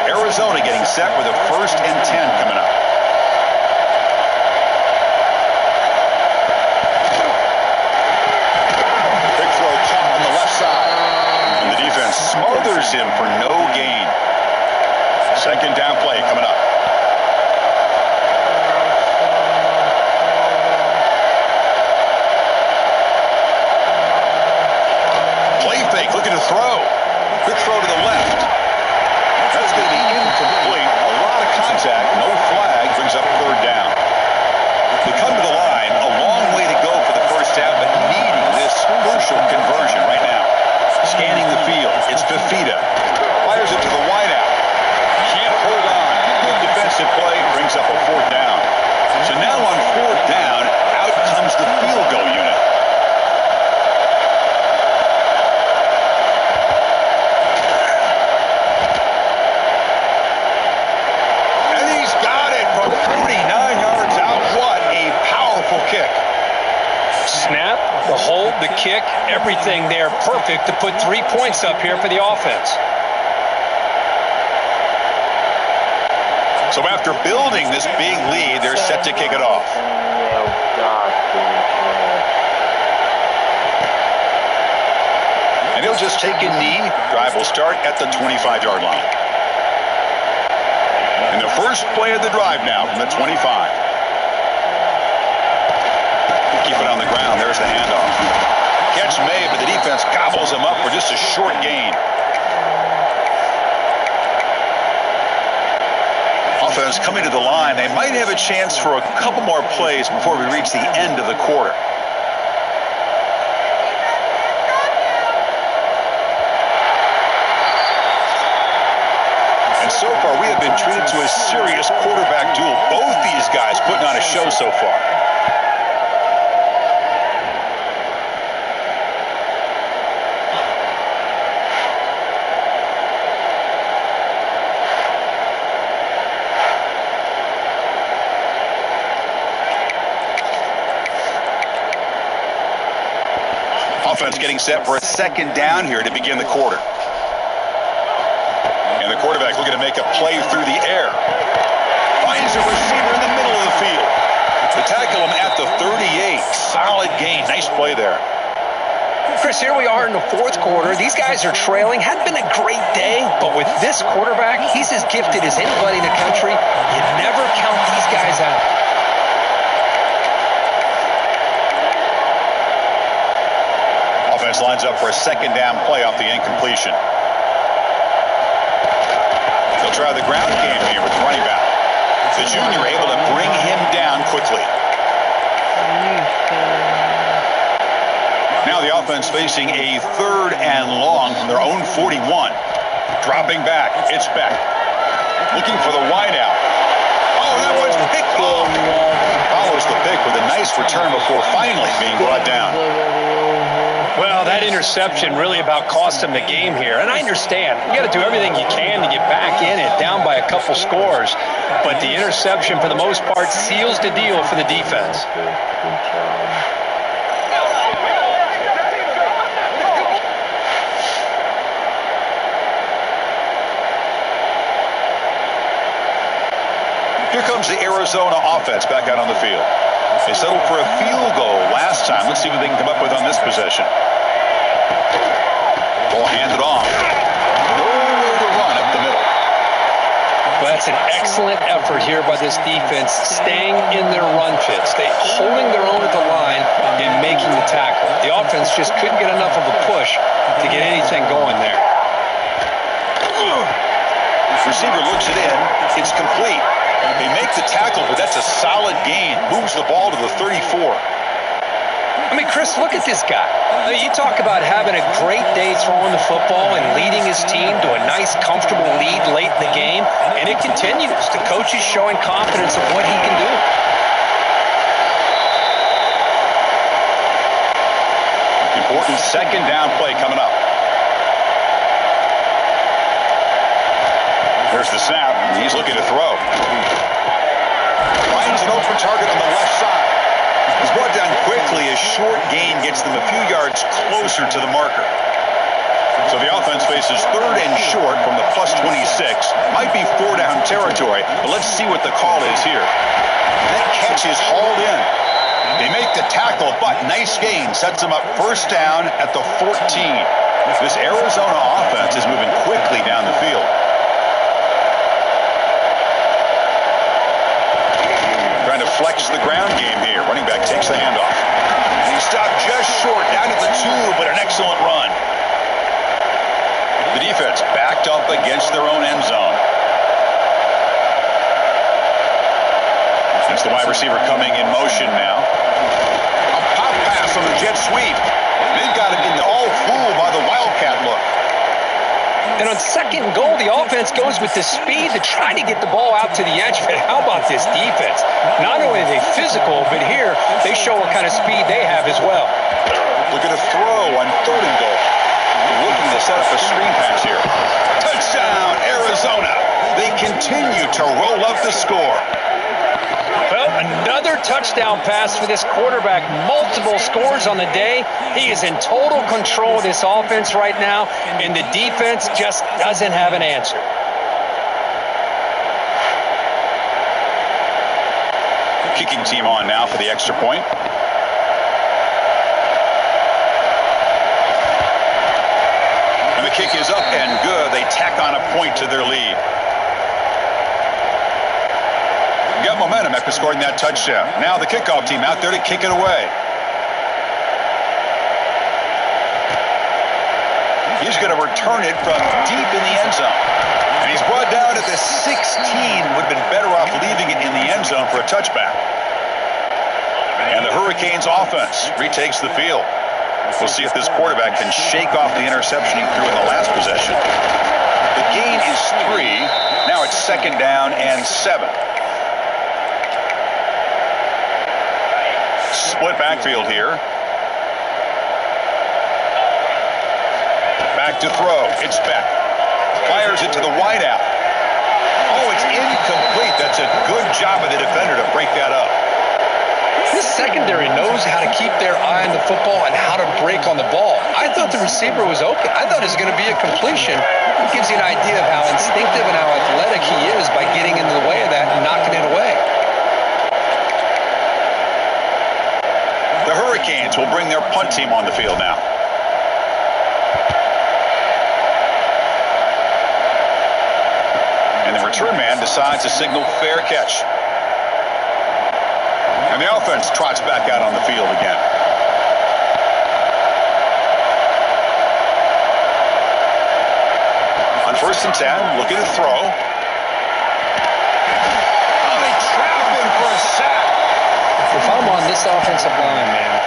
Arizona getting set with a 1st and 10 coming up. Big throw caught on the left side. And the defense smothers him for no gain. Second down play coming up. Play fake, looking to throw. Quick throw to the left. That's going to be incomplete. A lot of contact, no flag, brings up third down. They come to the line, a long way to go for the first down, but needing this crucial conversion right now. Scanning the field, it's Fafita. Fires it to the wideout. Can't hold on. Good defensive play, brings up a fourth down. So now on fourth down, out comes the field goal unit. Kick. Snap, the hold, the kick, everything there perfect to put 3 points up here for the offense. So after building this big lead, they're set to kick it off. And he'll just take a knee. Drive will start at the 25-yard line. And the first play of the drive now from the 25. Keep it on the ground. There's the handoff. Catch made, but the defense gobbles him up for just a short gain. Offense coming to the line. They might have a chance for a couple more plays before we reach the end of the quarter. And so far, we have been treated to a serious quarterback duel. Both these guys putting on a show so far. Offense getting set for a second down here to begin the quarter. And And the quarterback looking to make a play through the air. Finds a receiver in the middle of the field. To tackle him at the 38. Solid gain. Nice play there. Chris, here we are in the fourth quarter. These guys are trailing. Hadn't been a great day, but with this quarterback, he's as gifted as anybody in the country. You never count these guys out. Offense lines up for a second down play off the incompletion. They'll try the ground game here with the running back. The junior able to bring him down quickly. Now the offense facing a 3rd and long from their own 41. Dropping back. It's Beck. Looking for the wideout. Oh, that one's picked off. Follows the pick with a nice return before finally being brought down. Well, that interception really about cost him the game here. And I understand. You got to do everything you can to get back in it, down by a couple scores. But the interception, for the most part, seals the deal for the defense. Here comes the Arizona offense back out on the field. They settled for a field goal last time. Let's see what they can come up with on this possession. Ball handed off. Nowhere to run up the middle. Well, that's an excellent effort here by this defense, staying in their run fits. They holding their own at the line and making the tackle. The offense just couldn't get enough of a push to get anything going there. Receiver looks it in. It's complete. They make the tackle, but that's a solid gain. Moves the ball to the 34. I mean, Chris, look at this guy. You talk about having a great day throwing the football and leading his team to a nice, comfortable lead late in the game, and it continues. The coach is showing confidence of what he can do. Important second down play coming up. There's the snap. He's looking to throw. Finds an open target on the left side. He's brought down quickly. A short gain gets them a few yards closer to the marker. So the offense faces 3rd and short from the plus 26. Might be 4-down territory, but let's see what the call is here. That catch is hauled in. They make the tackle, but nice gain. Sets them up 1st down at the 14. This Arizona offense is moving quickly down the field. Trying to flex the ground game here. Running back takes the handoff. And he stopped just short, down at the 2, but an excellent run. The defense backed up against their own end zone. It's the wide receiver coming in motion now. A pop pass on the jet sweep. They've got to be all fooled by the Wildcat look. And on 2nd and goal, the offense goes with the speed to try to get the ball out to the edge. But how about this defense? Not only are they physical, but here they show what kind of speed they have as well. Looking to throw on 3rd and goal. Looking to set up a screen pass here. Touchdown, Arizona. They continue to roll up the score. Well, another touchdown pass for this quarterback. Multiple scores on the day. He is in total control of this offense right now, and the defense just doesn't have an answer. Kicking team on now for the extra point. And the kick is up and good. They tack on a point to their lead. Got momentum after scoring that touchdown. Now the kickoff team out there to kick it away. He's going to return it from deep in the end zone. And he's brought down at the 16. Would have been better off leaving it in the end zone for a touchback. And the Hurricanes offense retakes the field. We'll see if this quarterback can shake off the interception he threw in the last possession. The gain is 3. Now it's 2nd down and 7. Split backfield here. Back to throw. It's Beck. Fires it to the wideout. Oh, it's incomplete. That's a good job of the defender to break that up. This secondary knows how to keep their eye on the football and how to break on the ball. I thought the receiver was open. I thought it was going to be a completion. It gives you an idea of how instinctive and how athletic he is by getting into the way of that and knocking it away. The Hurricanes will bring their punt team on the field now. And the return man decides to signal fair catch. And the offense trots back out on the field again. On 1st and 10, looking to throw. Oh, they trap him for a sack. If I'm on this offensive line, man,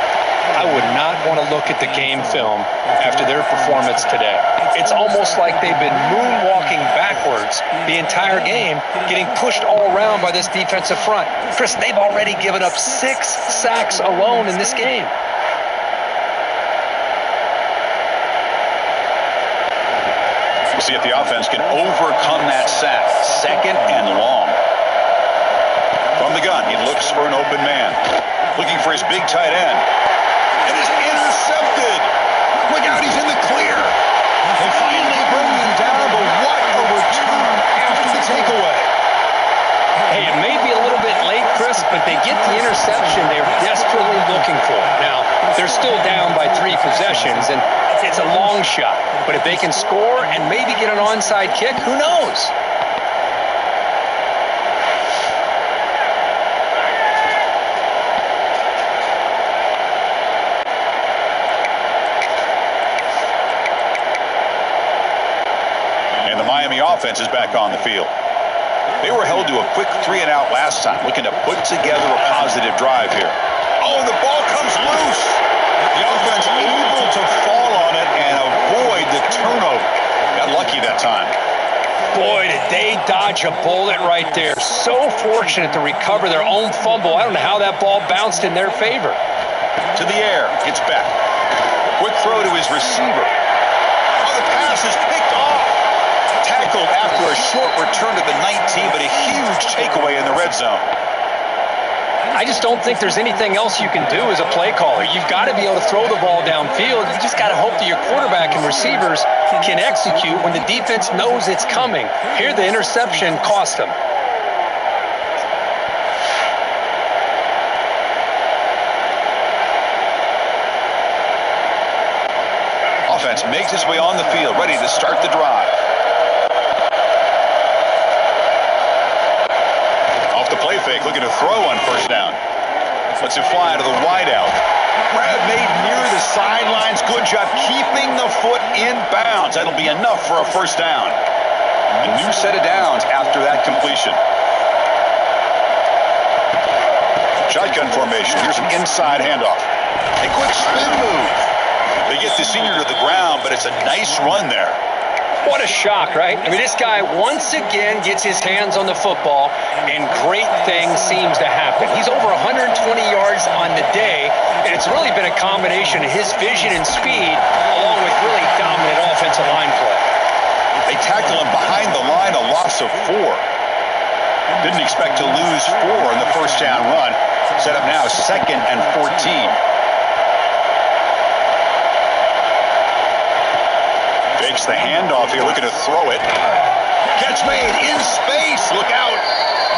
I would not want to look at the game film after their performance today. It's almost like they've been moonwalking backwards the entire game, getting pushed all around by this defensive front. Chris, they've already given up 6 sacks alone in this game. We'll see if the offense can overcome that sack. 2nd and long. From the gun, he looks for an open man. Looking for his big tight end. It is intercepted. Look out, he's in the clear. They finally bring him down, but what a return after the takeaway. Hey, it may be a little bit late, Chris, but they get the interception they're desperately looking for. Now, they're still down by 3 possessions, and it's a long shot. But if they can score and maybe get an onside kick, who knows? Offense is back on the field. They were held to a quick 3-and-out last time, looking to put together a positive drive here. Oh, the ball comes loose. The offense able to fall on it and avoid the turnover. Got lucky that time. Boy, did they dodge a bullet right there. So fortunate to recover their own fumble. I don't know how that ball bounced in their favor. To the air, gets back. Quick throw to his receiver. Oh, the pass is picked off. Tackled after a short return to the 19, but a huge takeaway in the red zone. I just don't think there's anything else you can do as a play caller. You've got to be able to throw the ball downfield. You just got to hope that your quarterback and receivers can execute when the defense knows it's coming. Here, the interception cost them. Offense makes its way on the field, ready to start the drive. The play fake, looking to throw on 1st down. Lets it fly to the wideout. Grab made near the sidelines. Good job keeping the foot in bounds. That'll be enough for a 1st down. A new set of downs after that completion. Shotgun formation. Here's an inside handoff. A quick spin move. They get the senior to the ground, but it's a nice run there. What a shock, right? I mean, this guy once again gets his hands on the football, and great things seems to happen. He's over 120 yards on the day, and it's really been a combination of his vision and speed, along with really dominant offensive line play. They tackle him behind the line, a loss of 4. Didn't expect to lose 4 in the 1st down run. Set up now 2nd and 14. Fakes the handoff here, looking to throw it. Catch made in space. Look out.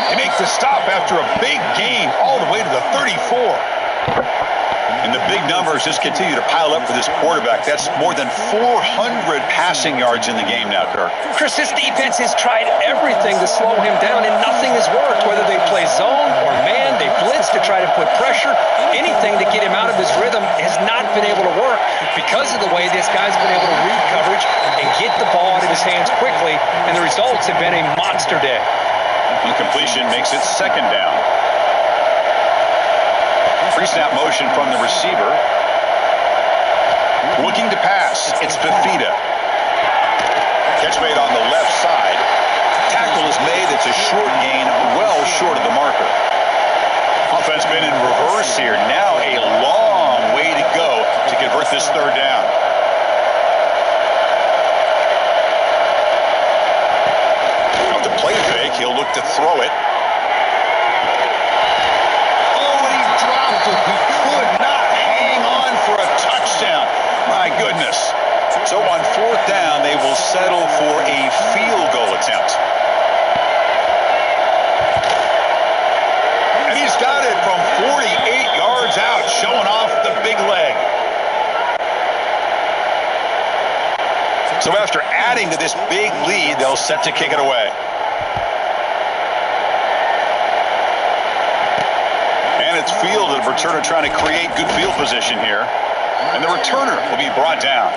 They make the stop after a big gain all the way to the 34. And the big numbers just continue to pile up for this quarterback. That's more than 400 passing yards in the game now, Kirk. Chris, this defense has tried everything to slow him down, and nothing has worked. Whether they play zone or man, they blitz to try to put pressure. Anything to get him out of his rhythm has not been able to work because of the way this guy's been able to read coverage and get the ball out of his hands quickly, and the results have been a monster day. Incompletion makes it 2nd down. Pre-snap motion from the receiver. Looking to pass. It's Fafita. Catch made on the left side. Tackle is made. It's a short gain, well short of the marker. Offense been in reverse here. Now a long way to go to convert this 3rd down. Off the play fake, he'll look to throw it. Oh, and he dropped it. So after adding to this big lead, they'll set to kick it away. And it's fielded. A returner trying to create good field position here. And the returner will be brought down.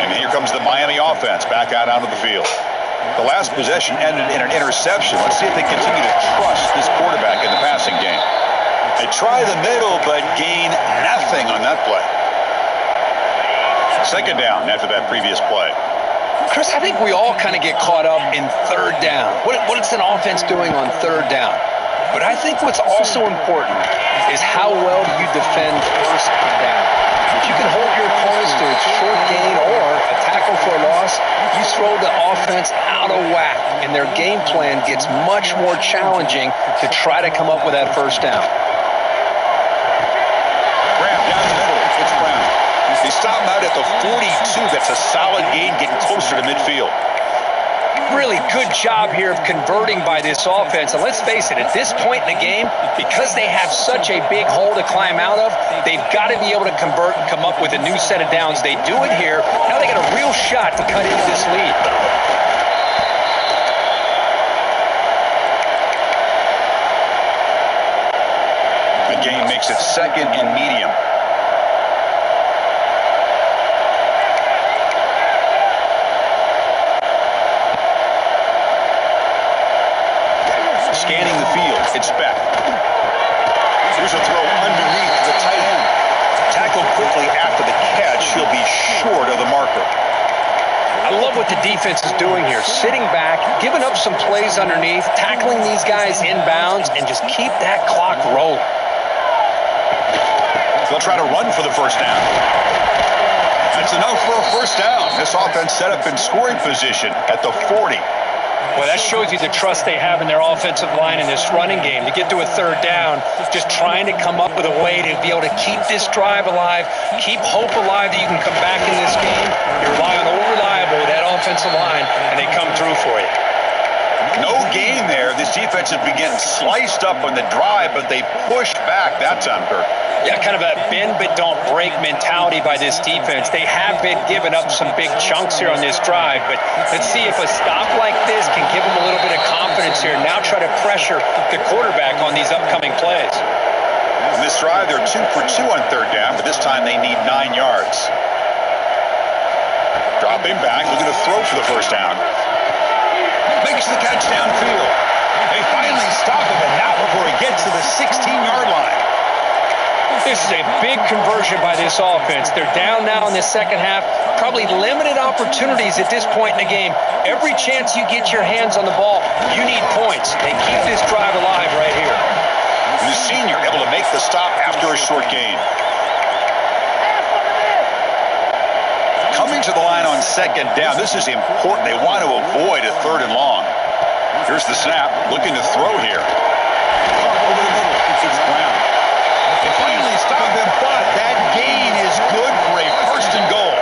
And here comes the Miami offense back out onto the field. The last possession ended in an interception. Let's see if they continue to trust this quarterback in the passing game. They try the middle, but gain nothing on that play. Second down after that previous play. Chris, I think we all kind of get caught up in third down. What's an offense doing on third down? But I think what's also important is how well do you defend first down. If you can hold your opponents to a short gain or a tackle for a loss, you throw the offense out of whack, and their game plan gets much more challenging to try to come up with that first down. Graham down the middle. It's Brown. They stop him out at the 42. That's a solid gain, getting closer to midfield. Really good job here of converting by this offense. And let's face it, at this point in the game, because they have such a big hole to climb out of, they've got to be able to convert and come up with a new set of downs. They do it here. Now they got a real shot to cut into this lead. The game makes it second and medium. Scanning the field, it's Beck. Here's a throw underneath the tight end. Tackled quickly after the catch. He'll be short of the marker. I love what the defense is doing here. Sitting back, giving up some plays underneath, tackling these guys inbounds, and just keep that clock rolling. They'll try to run for the first down. That's enough for a first down. This offense set up in scoring position at the 40. Well, that shows you the trust they have in their offensive line in this running game. To get to a third down, just trying to come up with a way to be able to keep this drive alive, keep hope alive that you can come back in this game. You rely on reliable with that offensive line, and they come through for you. No gain there. This defense has been getting sliced up on the drive, but they pushed back that time, Kirk. Yeah, kind of a bend but don't break mentality by this defense. They have been giving up some big chunks here on this drive, but let's see if a stop like this can give them a little bit of confidence here. Now try to pressure the quarterback on these upcoming plays. In this drive, they're 2 for 2 on third down, but this time they need 9 yards. Dropping back, looking to throw for the first down. Makes the catch downfield. They finally stop him, and not before he gets to the 16-yard line. This is a big conversion by this offense. They're down now in the second half. Probably limited opportunities at this point in the game. Every chance you get your hands on the ball, you need points. They keep this drive alive right here. And the senior able to make the stop after a short gain. Coming to the line on second down. This is important. They want to avoid a third and long. Here's the snap. Looking to throw here. Over the middle. It's Brown. They finally stop him, but that gain is good for a first and goal.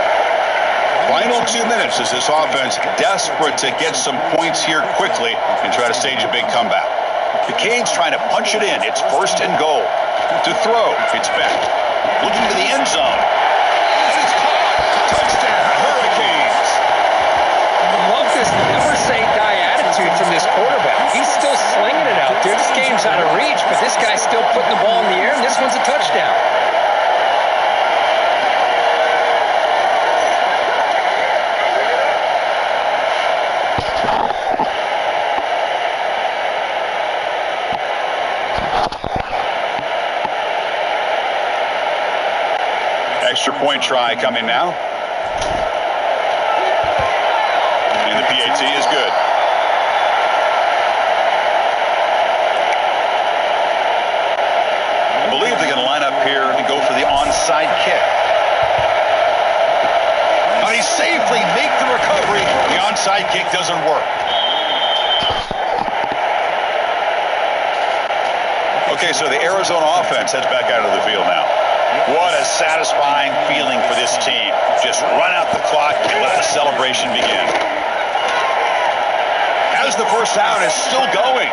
Final 2 minutes as this offense desperate to get some points here quickly and try to stage a big comeback. The Canes trying to punch it in. It's first and goal. To throw, it's Beck. Looking to the end zone. And it's caught. Touchdown, Hurricanes. I love this never say die attitude from this quarterback. He's still slinging it out there. This game's out of reach, but this guy's still putting the ball in the air, and this one's a touchdown. Extra point try coming now. And the PAT is good. I believe they're going to line up here to go for the onside kick. But he safely make the recovery. The onside kick doesn't work. Okay, so the Arizona offense heads back out of the field now. What a satisfying feeling for this team. Just run out the clock and let the celebration begin. As the first down is still going.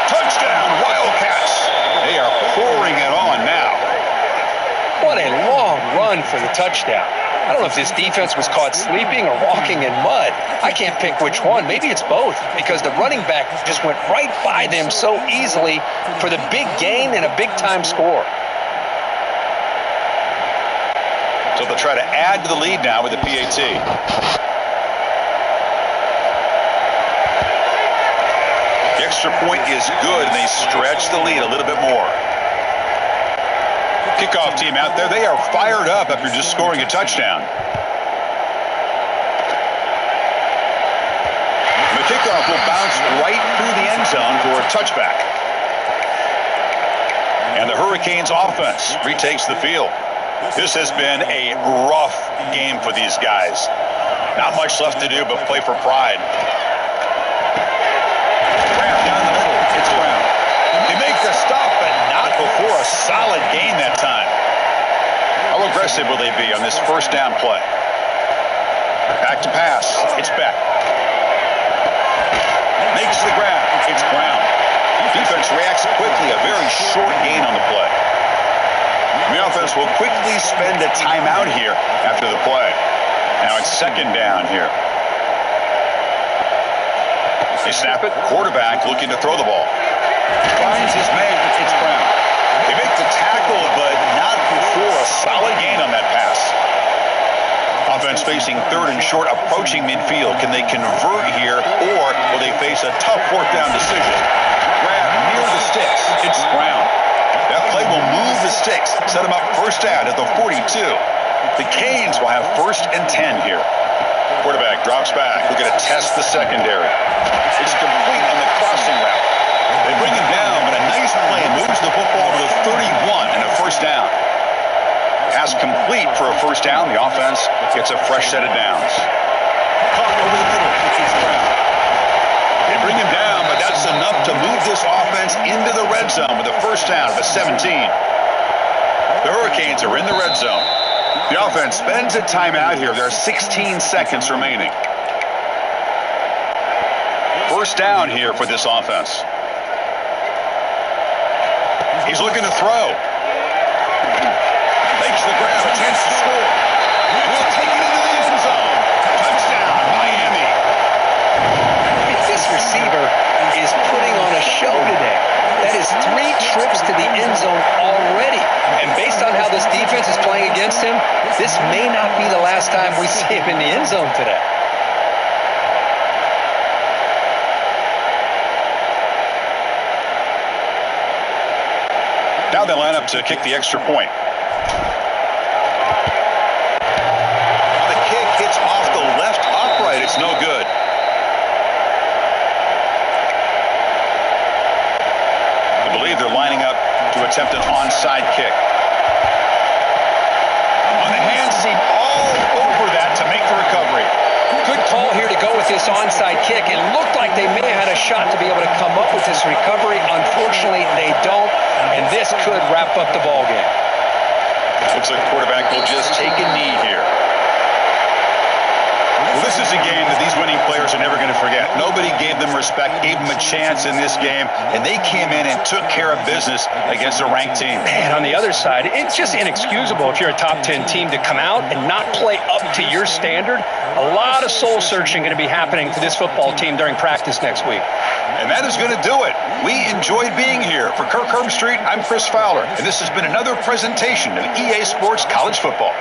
Touchdown, Wildcats. They are pouring it on now. What a long for the touchdown. I don't know if this defense was caught sleeping or walking in mud. I can't pick which one. Maybe it's both, because the running back just went right by them so easily for the big gain and a big-time score. So they'll try to add to the lead now with the PAT. The extra point is good, and they stretch the lead a little bit more. Kickoff team out there, they are fired up after just scoring a touchdown. The kickoff will bounce right through the end zone for a touchback. And the Hurricanes offense retakes the field. This has been a rough game for these guys. Not much left to do but play for pride. Brown down the middle. It's Brown. They make the stop, but not before a solid gain that time. How aggressive will they be on this first down play? Back to pass. It's Beck. Makes the grab. It's Brown. Defense reacts quickly. A very short gain on the play. The offense will quickly spend a timeout here after the play. Now it's second down here. They snap it. Quarterback looking to throw the ball. Finds his man. It's Brown. They make the tackle, but not before a solid gain on that pass. Offense facing third and short, approaching midfield. Can they convert here, or will they face a tough fourth down decision? Grab near the sticks. It's Brown. That play will move the sticks, set them up first down at the 42. The Canes will have 1st and 10 here. Quarterback drops back. Looking to test the secondary. It's complete on the crossing route. They bring him down, but a nice play moves the football to the 31 and a first down. Pass complete for a first down. The offense gets a fresh set of downs. Caught over the middle. It's Brown. They bring him down, but that's enough to move this offense into the red zone with a first down at the 17. The Hurricanes are in the red zone. The offense spends a timeout here. There are 16 seconds remaining. First down here for this offense. He's looking to throw. Makes the grab, a chance to score. Will take it into the end zone. Touchdown, Miami. This receiver is putting on a show today. That is 3 trips to the end zone already. And based on how this defense is playing against him, this may not be the last time we see him in the end zone today. Now they line up to kick the extra point. The kick hits off the left upright. It's no good. I believe they're lining up to attempt an onside kick. On the hand seam, all over that to make the recovery. Good call here to go with this onside kick. It looked like they may have had a shot to be able to come up with this recovery. Unfortunately, they don't, and this could wrap up the ball game. Looks like the quarterback will just take a knee here. Well, this is a game that these winning players are never going to forget. Nobody gave them respect, gave them a chance in this game, and they came in and took care of business against a ranked team. And on the other side, it's just inexcusable if you're a top 10 team to come out and not play up to your standard. A lot of soul searching going to be happening to this football team during practice next week. And that is going to do it. We enjoyed being here. For Kirk Herbstreit, I'm Chris Fowler, and this has been another presentation of EA Sports College Football.